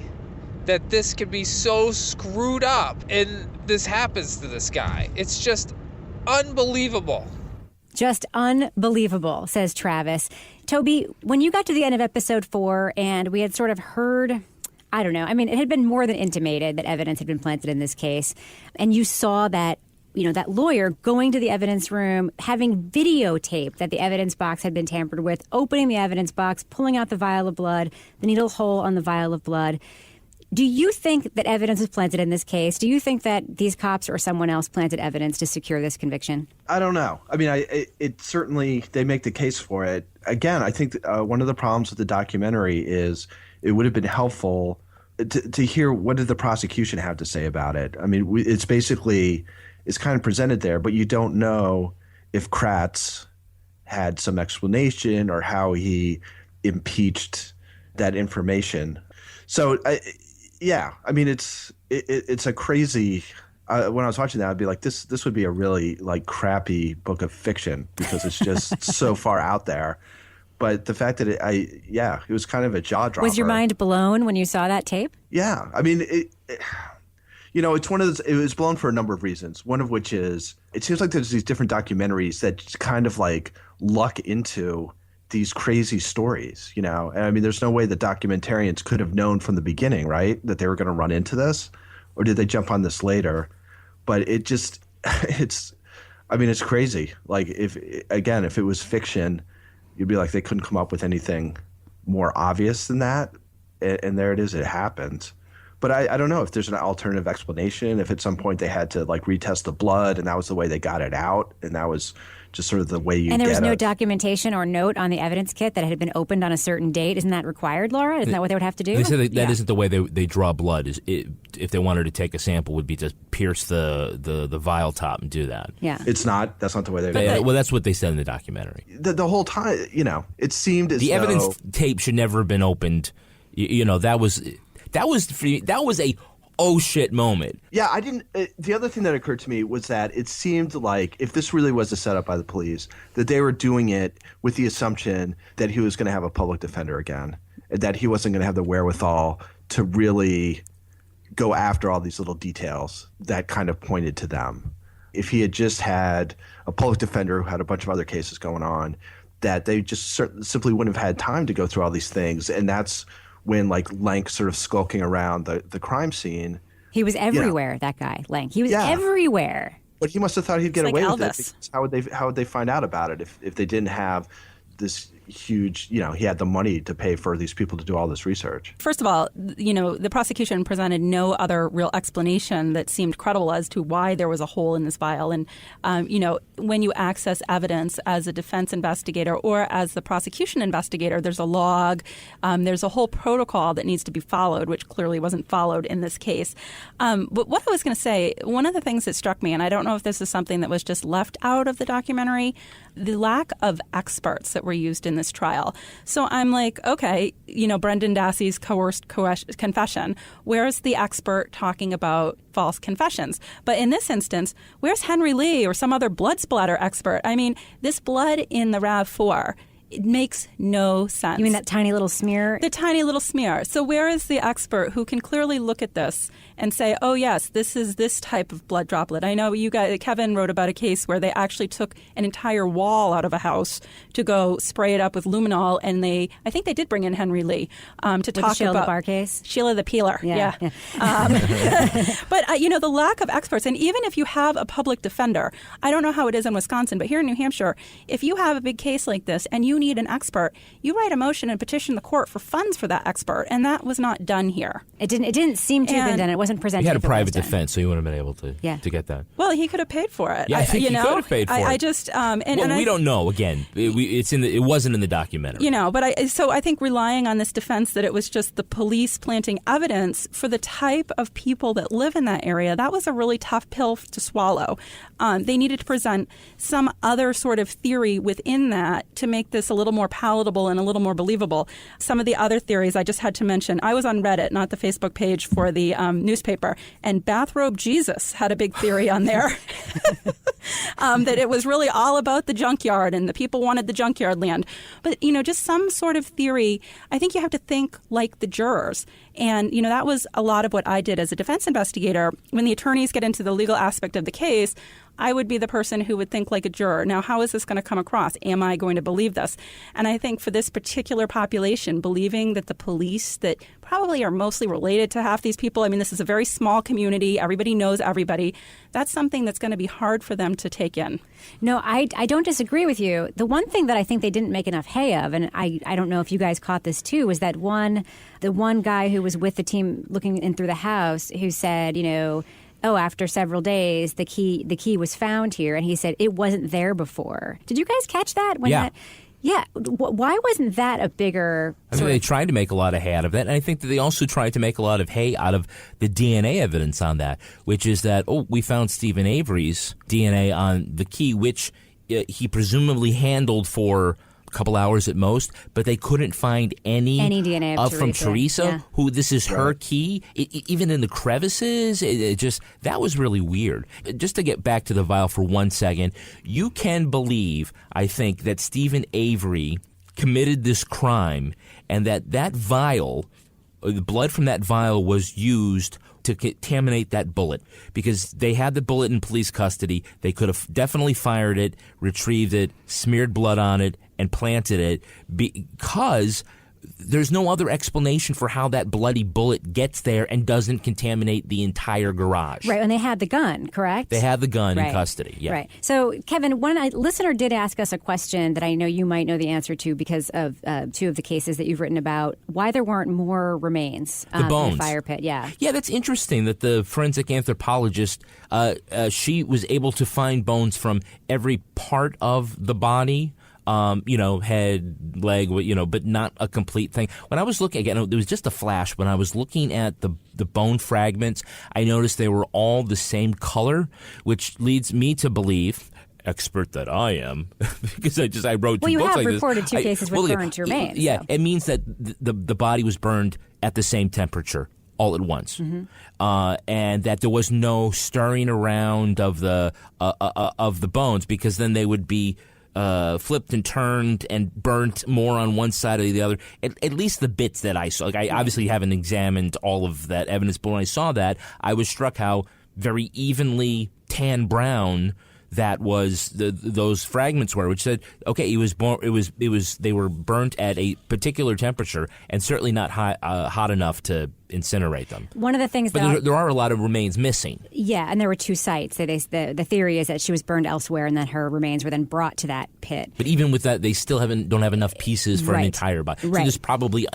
that this could be so screwed up and this happens to this guy. It's just unbelievable.
Just unbelievable, says Travis. Toby, when you got to the end of episode 4 and we had sort of heard, I don't know, I mean, it had been more than intimated that evidence had been planted in this case, and you saw that, that lawyer going to the evidence room, having videotaped that the evidence box had been tampered with, opening the evidence box, pulling out the vial of blood, the needle hole on the vial of blood. Do you think that evidence was planted in this case? Do you think that these cops or someone else planted evidence to secure this conviction?
I don't know. I mean, it certainly, they make the case for it. Again, I think one of the problems with the documentary is it would have been helpful to hear what did the prosecution have to say about it. I mean, it's basically, it's kind of presented there, but you don't know if Kratz had some explanation or how he impeached that information. So, yeah, I mean, it's a crazy. When I was watching that, I'd be like, this would be a really crappy book of fiction because it's just so far out there. But the fact that it was kind of a jaw dropper.
Was your mind blown when you saw that tape?
Yeah. I mean, it's one of those, it was blown for a number of reasons. One of which is it seems like there's these different documentaries that just kind of like luck into these crazy stories, And I mean, there's no way the documentarians could have known from the beginning, right, that they were going to run into this, or did they jump on this later? But it's crazy. Like if it was fiction, you'd be like, they couldn't come up with anything more obvious than that. And there it is. It happened. But I don't know if there's an alternative explanation, if at some point they had to like retest the blood and that was the way they got it out. And that was just sort of the way you
And there was
get
no
it.
documentation or note on the evidence kit that it had been opened on a certain date. Isn't that required, Laura? Isn't that what they would have to do?
They said that isn't the way they draw blood. If they wanted to take a sample, would be to pierce the vial top and do that.
Yeah.
It's not. That's not the way they do it.
Well, that's what they said in the documentary.
The whole time, it seemed as
the
though
evidence tape should never have been opened. That was a oh shit moment.
Yeah, I didn't. The other thing that occurred to me was that it seemed like if this really was a setup by the police, that they were doing it with the assumption that he was going to have a public defender again, that he wasn't going to have the wherewithal to really go after all these little details that kind of pointed to them. If he had just had a public defender who had a bunch of other cases going on, that they just simply wouldn't have had time to go through all these things, and that's when like Lank sort of skulking around the crime scene.
He was everywhere, that guy, Lank. He was everywhere.
But he must have thought he'd get
It's
away
like
with it.
Elvis.
Because how would they find out about it if they didn't have this huge, he had the money to pay for these people to do all this research.
First of all, the prosecution presented no other real explanation that seemed credible as to why there was a hole in this vial. And, when you access evidence as a defense investigator or as the prosecution investigator, there's a log, there's a whole protocol that needs to be followed, which clearly wasn't followed in this case. But what I was going to say, one of the things that struck me, and I don't know if this is something that was just left out of the documentary, the lack of experts that were used in this trial. So I'm like, okay, Brendan Dassey's coerced confession. Where's the expert talking about false confessions? But in this instance, where's Henry Lee or some other blood splatter expert? I mean, this blood in the RAV4, it makes no sense.
You mean that tiny little smear?
The tiny little smear. So where is the expert who can clearly look at this and say, oh, yes, this is this type of blood droplet? I know you guys, Kevin wrote about a case where they actually took an entire wall out of a house to go spray it up with luminol, and I think they did bring in Henry Lee to talk
Sheila
about
the Bar case?
Sheila the Peeler. Yeah. But, the lack of experts, and even if you have a public defender, I don't know how it is in Wisconsin, but here in New Hampshire, if you have a big case like this and you need an expert, you write a motion and petition the court for funds for that expert, and that was not done here.
It didn't seem to have been done. It wasn't presented.
He had a
if it
private
was done.
defense, so you wouldn't have been able to get that.
Well, he could have paid for it.
Yeah, I think he could have paid for it.
I just
we don't know. Again, it wasn't in the documentary.
But I think relying on this defense that it was just the police planting evidence for the type of people that live in that area, that was a really tough pill to swallow. They needed to present some other sort of theory within that to make this a little more palatable and a little more believable. Some of the other theories I just had to mention. I was on Reddit, not the Facebook page for the newspaper, and Bathrobe Jesus had a big theory on there that it was really all about the junkyard and the people wanted the junkyard land. But, just some sort of theory. I think you have to think like the jurors. And, that was a lot of what I did as a defense investigator. When the attorneys get into the legal aspect of the case, I would be the person who would think like a juror. Now, how is this going to come across? Am I going to believe this? And I think for this particular population, believing that the police that probably are mostly related to half these people, I mean, this is a very small community. Everybody knows everybody. That's something that's going to be hard for them to take in.
No, I don't disagree with you. The one thing that I think they didn't make enough hay of, and I don't know if you guys caught this too, was that the one guy who was with the team looking in through the house who said, after several days, the key was found here, and he said it wasn't there before. Did you guys catch that? Yeah. Why wasn't that a bigger...
I mean, they tried to make a lot of hay out of that, and I think that they also tried to make a lot of hay out of the DNA evidence on that, which is that, we found Stephen Avery's DNA on the key, which he presumably handled for a couple hours at most, but they couldn't find any
DNA of
from Teresa, who this is her key, even in the crevices. That was really weird. Just to get back to the vial for 1 second, you can believe, I think, that Stephen Avery committed this crime, and that vial, the blood from that vial was used to contaminate that bullet, because they had the bullet in police custody. They could have definitely fired it, retrieved it, smeared blood on it, and planted it, because there's no other explanation for how that bloody bullet gets there and doesn't contaminate the entire garage.
Right, and they had the gun, correct?
They had the gun
Right.
in custody, yeah.
Right. So, Kevin, one listener did ask us a question that I know you might know the answer to because of two of the cases that you've written about, why there weren't more remains
The bones.
in the fire pit. Yeah.
Yeah, that's interesting that the forensic anthropologist, she was able to find bones from every part of the body. Head, leg, but not a complete thing. When I was looking, again, there was just a flash. When I was looking at the bone fragments, I noticed they were all the same color, which leads me to believe, expert that I am, because I wrote two books like this.
Well, you have reported two cases with burned remains.
Yeah,
so.
it means that the body was burned at the same temperature all at once, and that there was no stirring around of the bones, because then they would be flipped and turned and burnt more on one side or the other. At least the bits that I saw. Like, I obviously haven't examined all of that evidence, but when I saw that, I was struck how very evenly tan brown that was those fragments were, which said, okay, they were burnt at a particular temperature and certainly not hot enough to incinerate them.
One of the things
but there are a lot of remains missing.
Yeah, and there were two sites. So the theory is that she was burned elsewhere and that her remains were then brought to that pit.
But even with that, they still don't have enough pieces for an entire body. So there's probably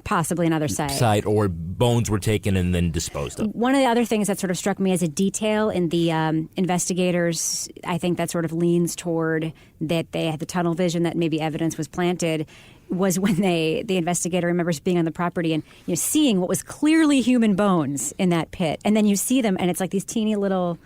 possibly another
site, or bones were taken and then disposed of.
One of the other things that sort of struck me as a detail in the investigators, I think that sort of leans toward that they had the tunnel vision that maybe evidence was planted, was when the investigator remembers being on the property and seeing what was clearly human bones in that pit, and then you see them and it's like these teeny little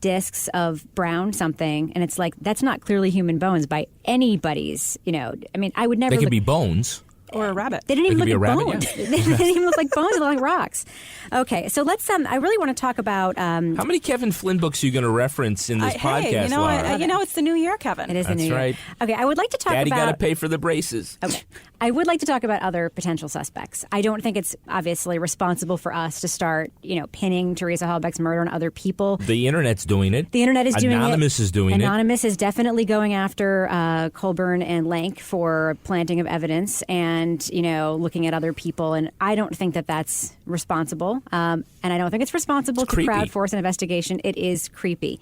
discs of brown something, and it's like, that's not clearly human bones by anybody's. I would never.
They could be bones.
Or a rabbit.
They didn't even look like
rabbit,
bones.
yeah.
They didn't even look like bones. They looked like rocks. Okay, so let's. I really want to talk about.
How many Kevin Flynn books are you going to reference in this podcast,
Hey,
Lara?
it's the new year, Kevin.
It is the new year.
That's right.
Okay, I would like to talk
Daddy
about.
got to pay for the braces.
Okay. I would like to talk about other potential suspects. I don't think it's obviously responsible for us to start, pinning Teresa Halbach's murder on other people.
The Internet's doing it.
The Internet is doing it.
Anonymous is doing it.
Anonymous is definitely going after Colburn and Lank for planting of evidence and, looking at other people. And I don't think that that's responsible. And I don't think it's responsible to crowd force an investigation. It is creepy.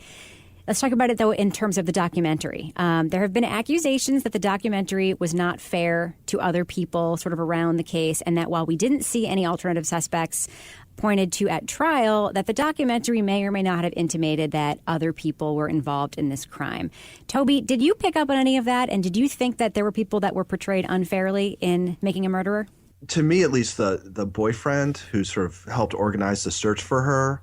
Let's talk about it, though, in terms of the documentary. There have been accusations that the documentary was not fair to other people sort of around the case, and that while we didn't see any alternative suspects pointed to at trial, that the documentary may or may not have intimated that other people were involved in this crime. Toby, did you pick up on any of that, and did you think that there were people that were portrayed unfairly in Making a Murderer?
To me, at least, the boyfriend who sort of helped organize the search for her,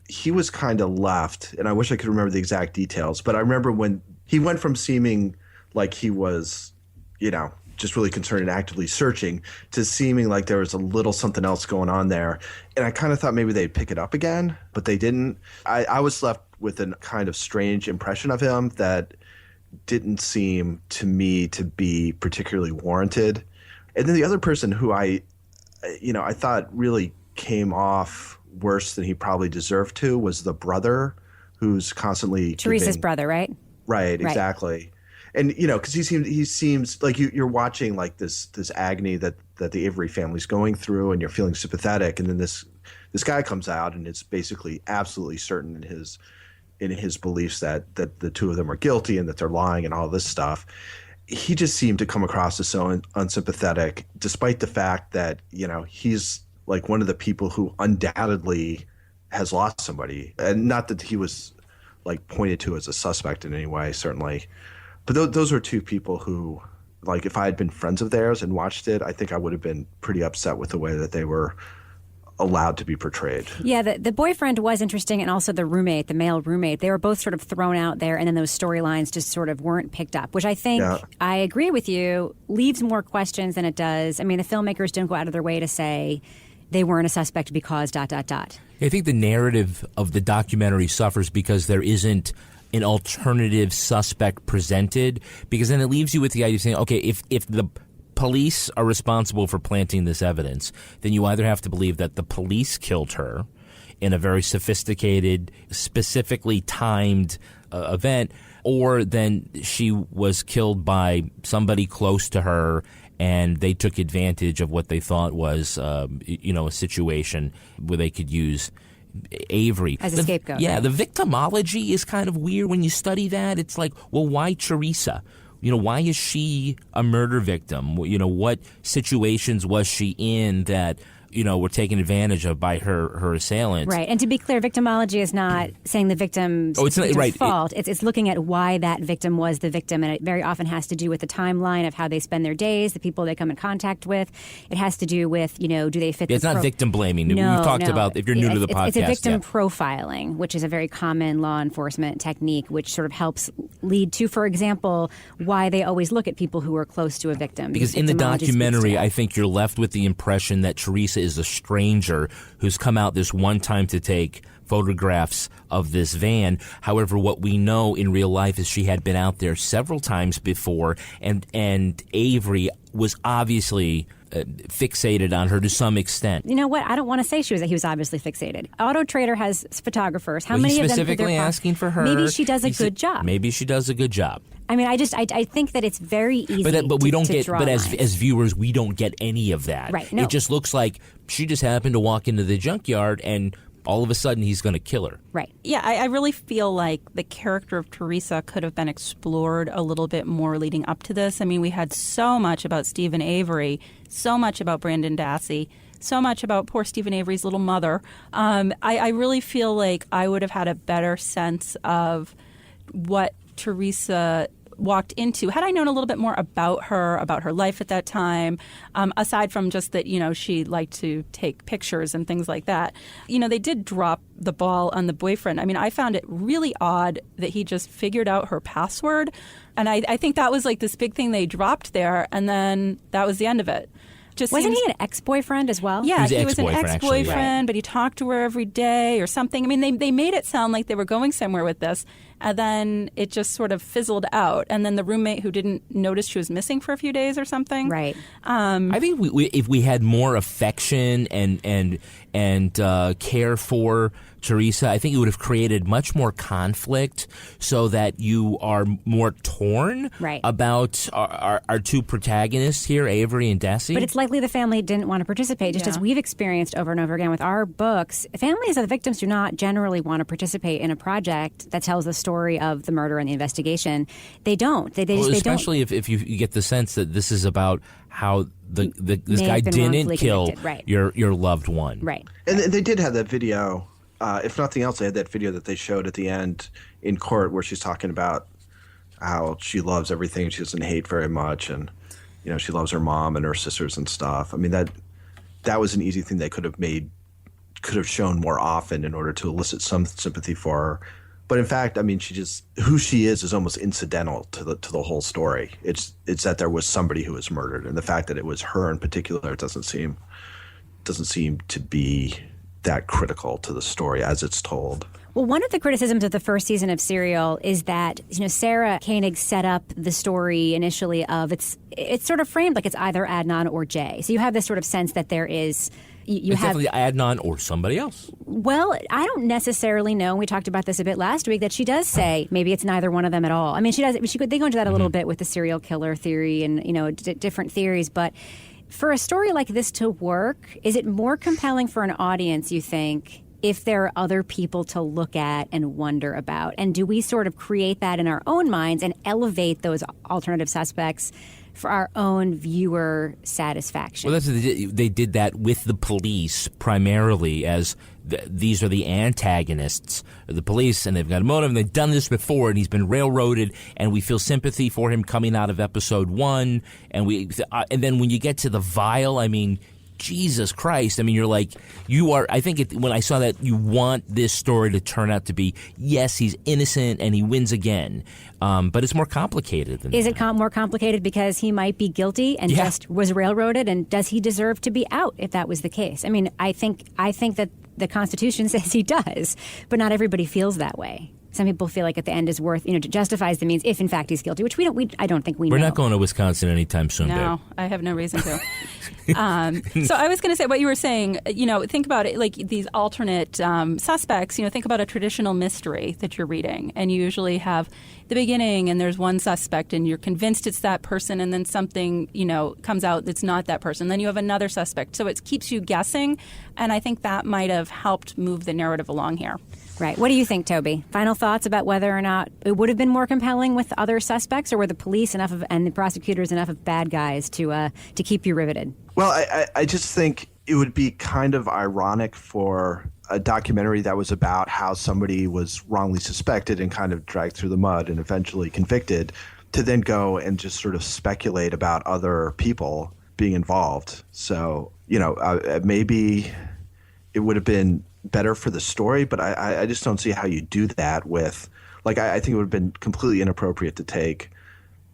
he was kind of left, and I wish I could remember the exact details, but I remember when he went from seeming like he was, just really concerned and actively searching to seeming like there was a little something else going on there. And I kind of thought maybe they'd pick it up again, but they didn't. I was left with a kind of strange impression of him that didn't seem to me to be particularly warranted. And then the other person who I thought really came off worse than he probably deserved to was the brother, who's constantly
Teresa's brother, right?
Right, exactly. And because he seems like you're watching like this agony that the Avery family's going through, and you're feeling sympathetic, and then this guy comes out and it's basically absolutely certain in his beliefs that the two of them are guilty and that they're lying and all this stuff. He just seemed to come across as so unsympathetic, despite the fact that he's like one of the people who undoubtedly has lost somebody. And not that he was like pointed to as a suspect in any way, certainly. But those were two people who, like, if I had been friends of theirs and watched it, I think I would have been pretty upset with the way that they were allowed to be portrayed.
Yeah, the boyfriend was interesting, and also the roommate, the male roommate. They were both sort of thrown out there, and then those storylines just sort of weren't picked up, which I think, I agree with you, leaves more questions than it does. I mean, the filmmakers didn't go out of their way to say they weren't a suspect because ... I
think the narrative of the documentary suffers because there isn't an alternative suspect presented, because then it leaves you with the idea of saying, okay, if the police are responsible for planting this evidence, then you either have to believe that the police killed her in a very sophisticated, specifically timed event, or then she was killed by somebody close to her and they took advantage of what they thought was, a situation where they could use Avery
as a scapegoat.
Yeah,
right?
The victimology is kind of weird when you study that. It's like, well, why Teresa? Why is she a murder victim? What situations was she in that, were taken advantage of by her assailants?
Right. And to be clear, victimology is not saying the victim's fault. It's looking at why that victim was the victim. And it very often has to do with the timeline of how they spend their days, the people they come in contact with. It has to do with, do they fit
It's not victim blaming.
No,
We've talked about, if you're new to the podcast.
It's a victim profiling, which is a very common law enforcement technique, which sort of helps lead to, for example, why they always look at people who are close to a victim.
Because in the documentary, I think you're left with the impression that Teresa is a stranger who's come out this one time to take photographs of this van. However, what we know in real life is she had been out there several times before, and Avery was obviously fixated on her to some extent.
You know what? I don't want to say he was obviously fixated. Auto Trader has photographers. How many of them?
Specifically asking for her.
Maybe she does a good job.
Maybe she does a good job.
I mean, I think that it's very easy.
But we don't get. But
as
viewers, we don't get any of that.
Right. No.
It just looks like she just happened to walk into the junkyard and all of a sudden he's going to kill her.
Right.
Yeah, I really feel like the character of Teresa could have been explored a little bit more leading up to this. I mean, we had so much about Stephen Avery, so much about Brandon Dassey, so much about poor Stephen Avery's little mother. I really feel like I would have had a better sense of what Teresa walked into had I known a little bit more about her life at that time, aside from just that, she liked to take pictures and things like that. They did drop the ball on the boyfriend. I mean, I found it really odd that he just figured out her password. And I think that was like this big thing they dropped there, and then that was the end of it.
Wasn't he an ex-boyfriend as well?
Yeah, he
was
an ex-boyfriend, but he talked to her every day or something. I mean, they made it sound like they were going somewhere with this, and then it just sort of fizzled out. And then the roommate who didn't notice she was missing for a few days or something.
Right.
I think if we had more affection and care for Teresa, I think it would have created much more conflict so that you are more torn about our two protagonists here, Avery and Dassey.
But it's likely the family didn't want to participate, just as we've experienced over and over again with our books. Families of the victims do not generally want to participate in a project that tells the story of the murder and the investigation. They don't. They
especially if you get the sense that this is about how this guy didn't kill your loved one.
Right.
And they did have that video. If nothing else, they had that video that they showed at the end in court where she's talking about how she loves everything. She doesn't hate very much, and she loves her mom and her sisters and stuff. I mean, that was an easy thing they could have shown more often in order to elicit some sympathy for her. But in fact, I mean, who she is almost incidental to the whole story. It's that there was somebody who was murdered, and the fact that it was her in particular doesn't seem to be that critical to the story as it's told.
Well, one of the criticisms of the first season of Serial is that Sarah Koenig set up the story initially of it's sort of framed like it's either Adnan or Jay. So you have this sort of sense that there is. It's
definitely Adnan or somebody else.
Well, I don't necessarily know. We talked about this a bit last week that she does say maybe it's neither one of them at all. I mean, she does. They go into that a little bit with the serial killer theory and different theories, but. For a story like this to work, is it more compelling for an audience, you think, if there are other people to look at and wonder about? And do we sort of create that in our own minds and elevate those alternative suspects for our own viewer satisfaction?
Well, they did that with the police primarily as these are the antagonists of the police, and they've got a motive, and they've done this before, and he's been railroaded, and we feel sympathy for him coming out of episode 1, and then when you get to the vial, I mean, Jesus Christ. I mean, you're like, I think when I saw that, you want this story to turn out to be, yes, he's innocent and he wins again. But it's more complicated than that.
Is it more complicated because he might be guilty and just was railroaded? And does he deserve to be out if that was the case? I mean, I think that the Constitution says he does, but not everybody feels that way. some people feel like at the end is worth, justifies the means if in fact he's guilty, which I don't think we know.
We're not going to Wisconsin anytime soon,
No,
babe.
I have no reason to. So I was going to say what you were saying, think about it like these alternate suspects, think about a traditional mystery that you're reading, and you usually have the beginning and there's one suspect and you're convinced it's that person, and then something, comes out that's not that person. Then you have another suspect. So it keeps you guessing, and I think that might have helped move the narrative along here.
Right. What do you think, Toby? Final thoughts about whether or not it would have been more compelling with other suspects, or were the police and the prosecutors enough of bad guys to keep you riveted?
Well, I just think it would be kind of ironic for a documentary that was about how somebody was wrongly suspected and kind of dragged through the mud and eventually convicted to then go and just sort of speculate about other people being involved. So, maybe it would have been better for the story, but I just don't see how you do that with, I think it would have been completely inappropriate to take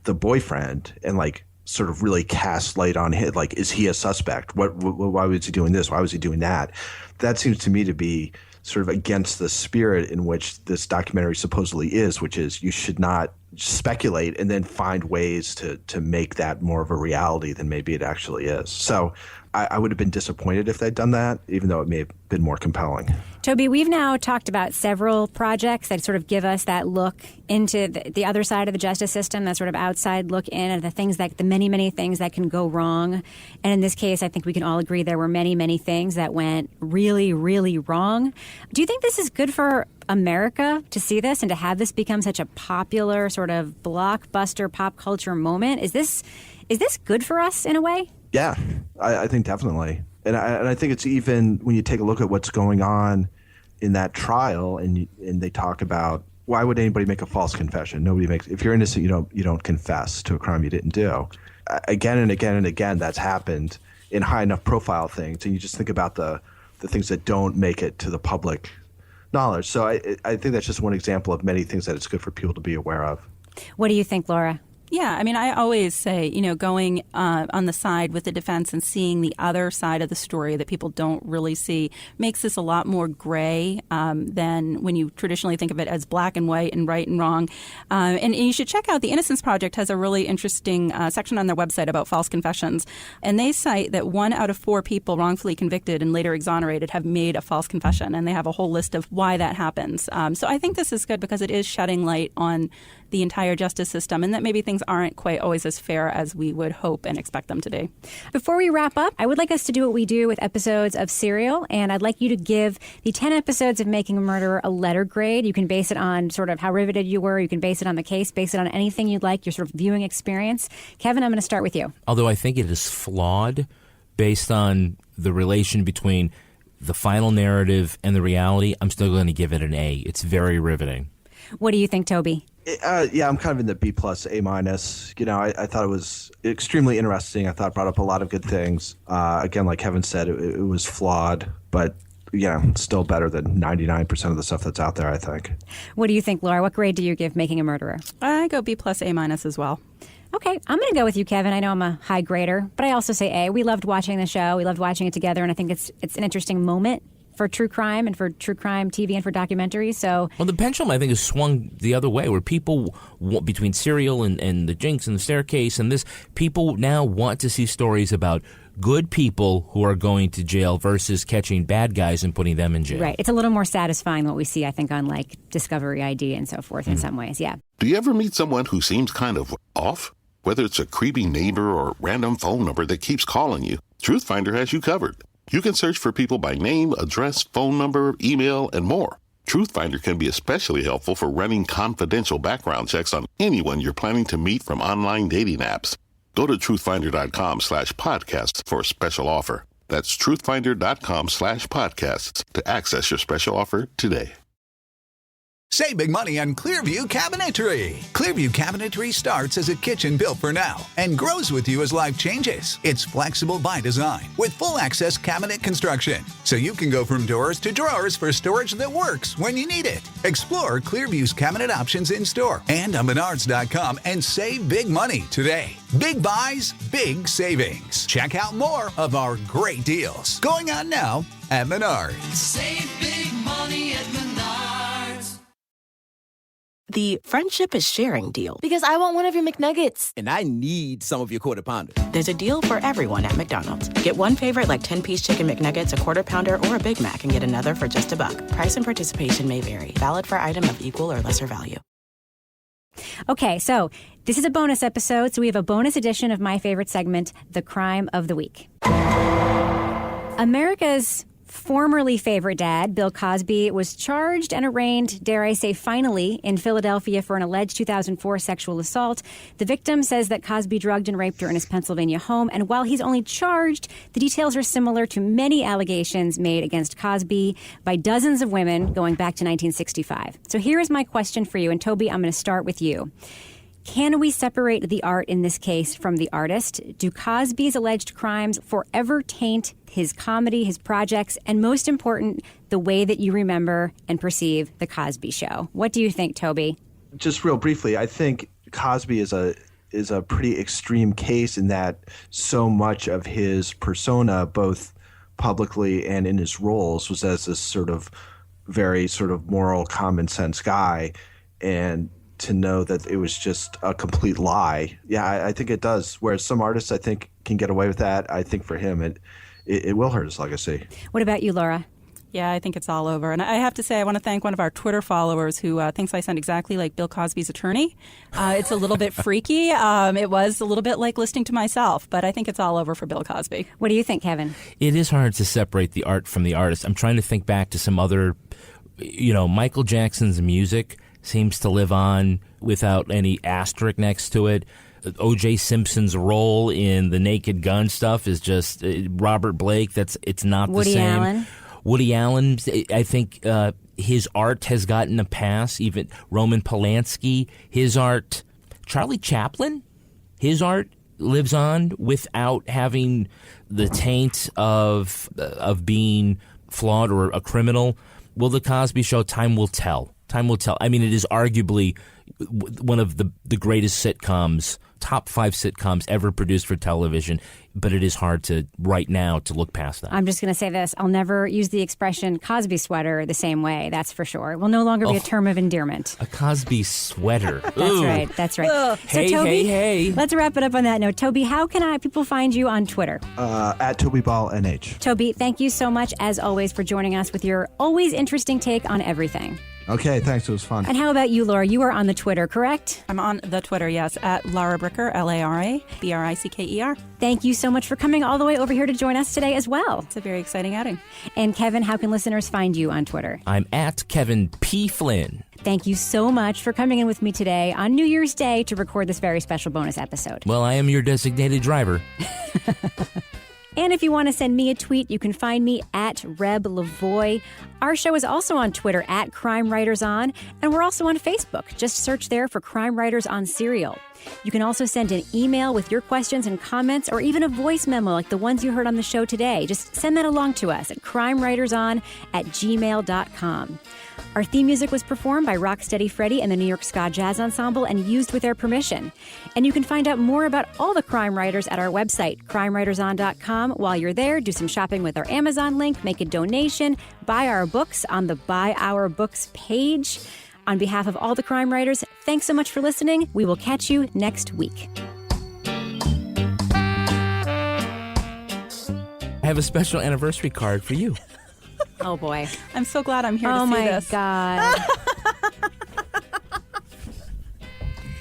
the boyfriend and sort of really cast light on him. Is he a suspect? Why was he doing this? Why was he doing that? That seems to me to be sort of against the spirit in which this documentary supposedly is, which is you should not speculate and then find ways to make that more of a reality than maybe it actually is. So I would have been disappointed if they'd done that, even though it may have been more compelling.
Toby, we've now talked about several projects that sort of give us that look into the other side of the justice system, that sort of outside look in at the many, many things that can go wrong. And in this case, I think we can all agree there were many, many things that went really, really wrong. Do you think this is good for America to see this and to have this become such a popular sort of blockbuster pop culture moment? Is this good for us in a way?
Yeah, I think definitely. And I think it's even when you take a look at what's going on in that trial and they talk about why would anybody make a false confession? If you're innocent, you don't confess to a crime you didn't do. Again and again and again, that's happened in high enough profile things. And you just think about the things that don't make it to the public knowledge. So I think that's just one example of many things that it's good for people to be aware of.
What do you think, Laura?
Yeah, I mean, I always say, going on the side with the defense and seeing the other side of the story that people don't really see makes this a lot more gray than when you traditionally think of it as black and white and right and wrong. And you should check out the Innocence Project has a really interesting section on their website about false confessions. And they cite that 1 out of 4 people wrongfully convicted and later exonerated have made a false confession. And they have a whole list of why that happens. So I think this is good because it is shedding light on the entire justice system, and that maybe things aren't quite always as fair as we would hope and expect them to be.
Before we wrap up, I would like us to do what we do with episodes of Serial, and I'd like you to give the 10 episodes of Making a Murderer a letter grade. You can base it on sort of how riveted you were. You can base it on the case, base it on anything you'd like, your sort of viewing experience. Kevin, I'm going to start with you.
Although I think it is flawed based on the relation between the final narrative and the reality, I'm still going to give it an A. It's very riveting.
What do you think, Toby?
Yeah, I'm kind of in the B+, A-. I thought it was extremely interesting. I thought it brought up a lot of good things. Again, like Kevin said, it was flawed, but still better than 99% of the stuff that's out there, I think.
What do you think, Laura? What grade do you give Making a Murderer?
I go B+, A- as well.
Okay, I'm going to go with you, Kevin. I know I'm a high grader, but I also say A. We loved watching the show. We loved watching it together, and I think it's an interesting moment for true crime and for true crime TV and for documentaries. So,
well, the pendulum, I think, has swung the other way, where people, between Serial and the Jinx and the Staircase and this, people now want to see stories about good people who are going to jail versus catching bad guys and putting them in jail.
Right. It's a little more satisfying what we see, I think, on like Discovery ID and so forth in some ways. Yeah.
Do you ever meet someone who seems kind of off? Whether it's a creepy neighbor or random phone number that keeps calling you, Truthfinder has you covered. You can search for people by name, address, phone number, email, and more. Truthfinder can be especially helpful for running confidential background checks on anyone you're planning to meet from online dating apps. Go to truthfinder.com/podcasts for a special offer. That's truthfinder.com/podcasts to access your special offer today.
Save big money on Clearview Cabinetry. Clearview Cabinetry starts as a kitchen built for now and grows with you as life changes. It's flexible by design with full access cabinet construction, so you can go from doors to drawers for storage that works when you need it. Explore Clearview's cabinet options in store and on Menards.com and save big money today. Big buys, big savings. Check out more of our great deals going on now at Menards.
Save big money at Menards.
the friendship is sharing deal.
Because I want one of your McNuggets.
And I need some of your Quarter Pounder.
There's a deal for everyone at McDonald's. Get one favorite like 10-piece chicken McNuggets, a Quarter Pounder, or a Big Mac and get another for just $1. Price and participation may vary. Valid for item of equal or lesser value.
Okay, so this is a bonus episode, so we have a bonus edition of my favorite segment, The Crime of the Week. America's formerly favorite dad, Bill Cosby, was charged and arraigned, dare I say finally, in Philadelphia for an alleged 2004 sexual assault. The victim says that Cosby drugged and raped her in his Pennsylvania home, and while he's only charged, the details are similar to many allegations made against Cosby by dozens of women going back to 1965. So here is my question for you, and Toby, I'm going to start with you. Can we separate the art in this case from the artist? Do Cosby's alleged crimes forever taint his comedy, his projects, and most important, the way that you remember and perceive The Cosby Show? What do you think, Toby?
Just real briefly, I think Cosby is a pretty extreme case in that so much of his persona, both publicly and in his roles, was as this sort of very sort of moral, common sense guy. And to know that it was just a complete lie. Yeah, I think it does. Whereas some artists, I think, can get away with that. I think for him, it will hurt his legacy.
What about you, Laura?
Yeah, I think it's all over. And I have to say, I want to thank one of our Twitter followers who thinks I sound exactly like Bill Cosby's attorney. It's a little bit freaky. It was a little bit like listening to myself, but I think it's all over for Bill Cosby.
What do you think, Kevin?
It is hard to separate the art from the artist. I'm trying to think back to some other, Michael Jackson's music seems to live on without any asterisk next to it. O.J. Simpson's role in the Naked Gun stuff is just Robert Blake. It's not the same.
Woody Allen.
Woody Allen, I think his art has gotten a pass. Even Roman Polanski, his art. Charlie Chaplin, his art lives on without having the taint of being flawed or a criminal. Will The Cosby Show? Time will tell. Time will tell. I mean, it is arguably one of the greatest sitcoms, top 5 sitcoms ever produced for television, but it is hard to, right now, to look past that.
I'm just going to say this. I'll never use the expression Cosby sweater the same way, that's for sure. It will no longer be a term of endearment.
A Cosby sweater.
That's right. So,
Toby, hey.
Let's wrap it up on that note. Toby, how can people find you on Twitter?
At TobyBallNH.
Toby, thank you so much, as always, for joining us with your always interesting take on everything.
Okay, thanks. It was fun.
And how about you, Laura? You are on the Twitter, correct?
I'm on the Twitter, yes, at Lara Bricker, Lara Bricker.
Thank you so much for coming all the way over here to join us today as well.
It's a very exciting outing.
And Kevin, how can listeners find you on Twitter?
I'm at Kevin P. Flynn.
Thank you so much for coming in with me today on New Year's Day to record this very special bonus episode.
Well, I am your designated driver.
And if you want to send me a tweet, you can find me at Reb Lavoie. Our show is also on Twitter at Crime Writers On, and we're also on Facebook. Just search there for Crime Writers On Serial. You can also send an email with your questions and comments, or even a voice memo like the ones you heard on the show today. Just send that along to us at crimewriterson@gmail.com. Our theme music was performed by Rocksteady Freddy and the New York Ska Jazz Ensemble and used with their permission. And you can find out more about all the crime writers at our website, crimewriterson.com. While you're there, do some shopping with our Amazon link, make a donation, buy our books on the Buy Our Books page. On behalf of all the crime writers, thanks so much for listening. We will catch you next week.
I have a special anniversary card for you.
Oh, boy.
I'm so glad I'm here to see this.
Oh, my God.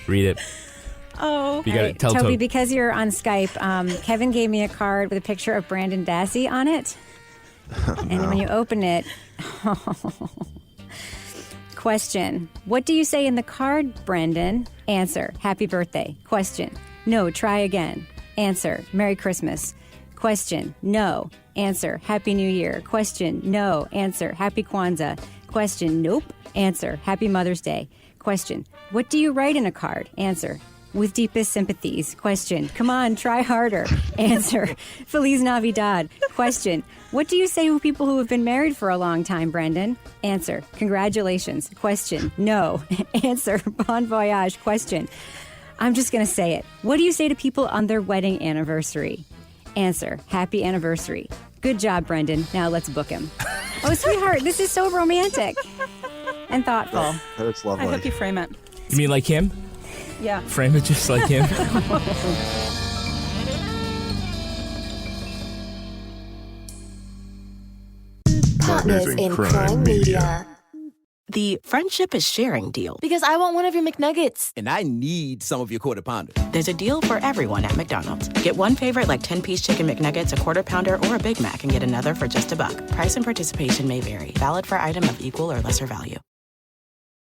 Read it.
Oh.
You got to tell
Toby, because you're on Skype, Kevin gave me a card with a picture of Brandon Dassey on it. And when you open it... Question. What do you say in the card, Brandon? Answer. Happy birthday. Question. No, try again. Answer. Merry Christmas. Question. No. Answer. Happy New Year. Question. No. Answer. Happy Kwanzaa. Question. Nope. Answer. Happy Mother's Day. Question. What do you write in a card? Answer. With deepest sympathies. Question. Come on, try harder. Answer. Feliz Navidad. Question. What do you say to people who have been married for a long time, Brendan? Answer. Congratulations. Question. No. Answer. Bon voyage. Question. I'm just going to say it. What do you say to people on their wedding anniversary? Answer. Happy anniversary. Good job, Brendan. Now let's book him. Oh, sweetheart, this is so romantic. and thoughtful.
That's lovely.
I hope you frame it.
You mean like him?
Yeah.
Frame it just like him?
Partners in Crime Media.
The friendship is sharing deal.
Because I want one of your McNuggets.
And I need some of your Quarter Pounders.
There's a deal for everyone at McDonald's. Get one favorite like 10-piece chicken McNuggets, a Quarter Pounder, or a Big Mac and get another for just $1. Price and participation may vary. Valid for item of equal or lesser value.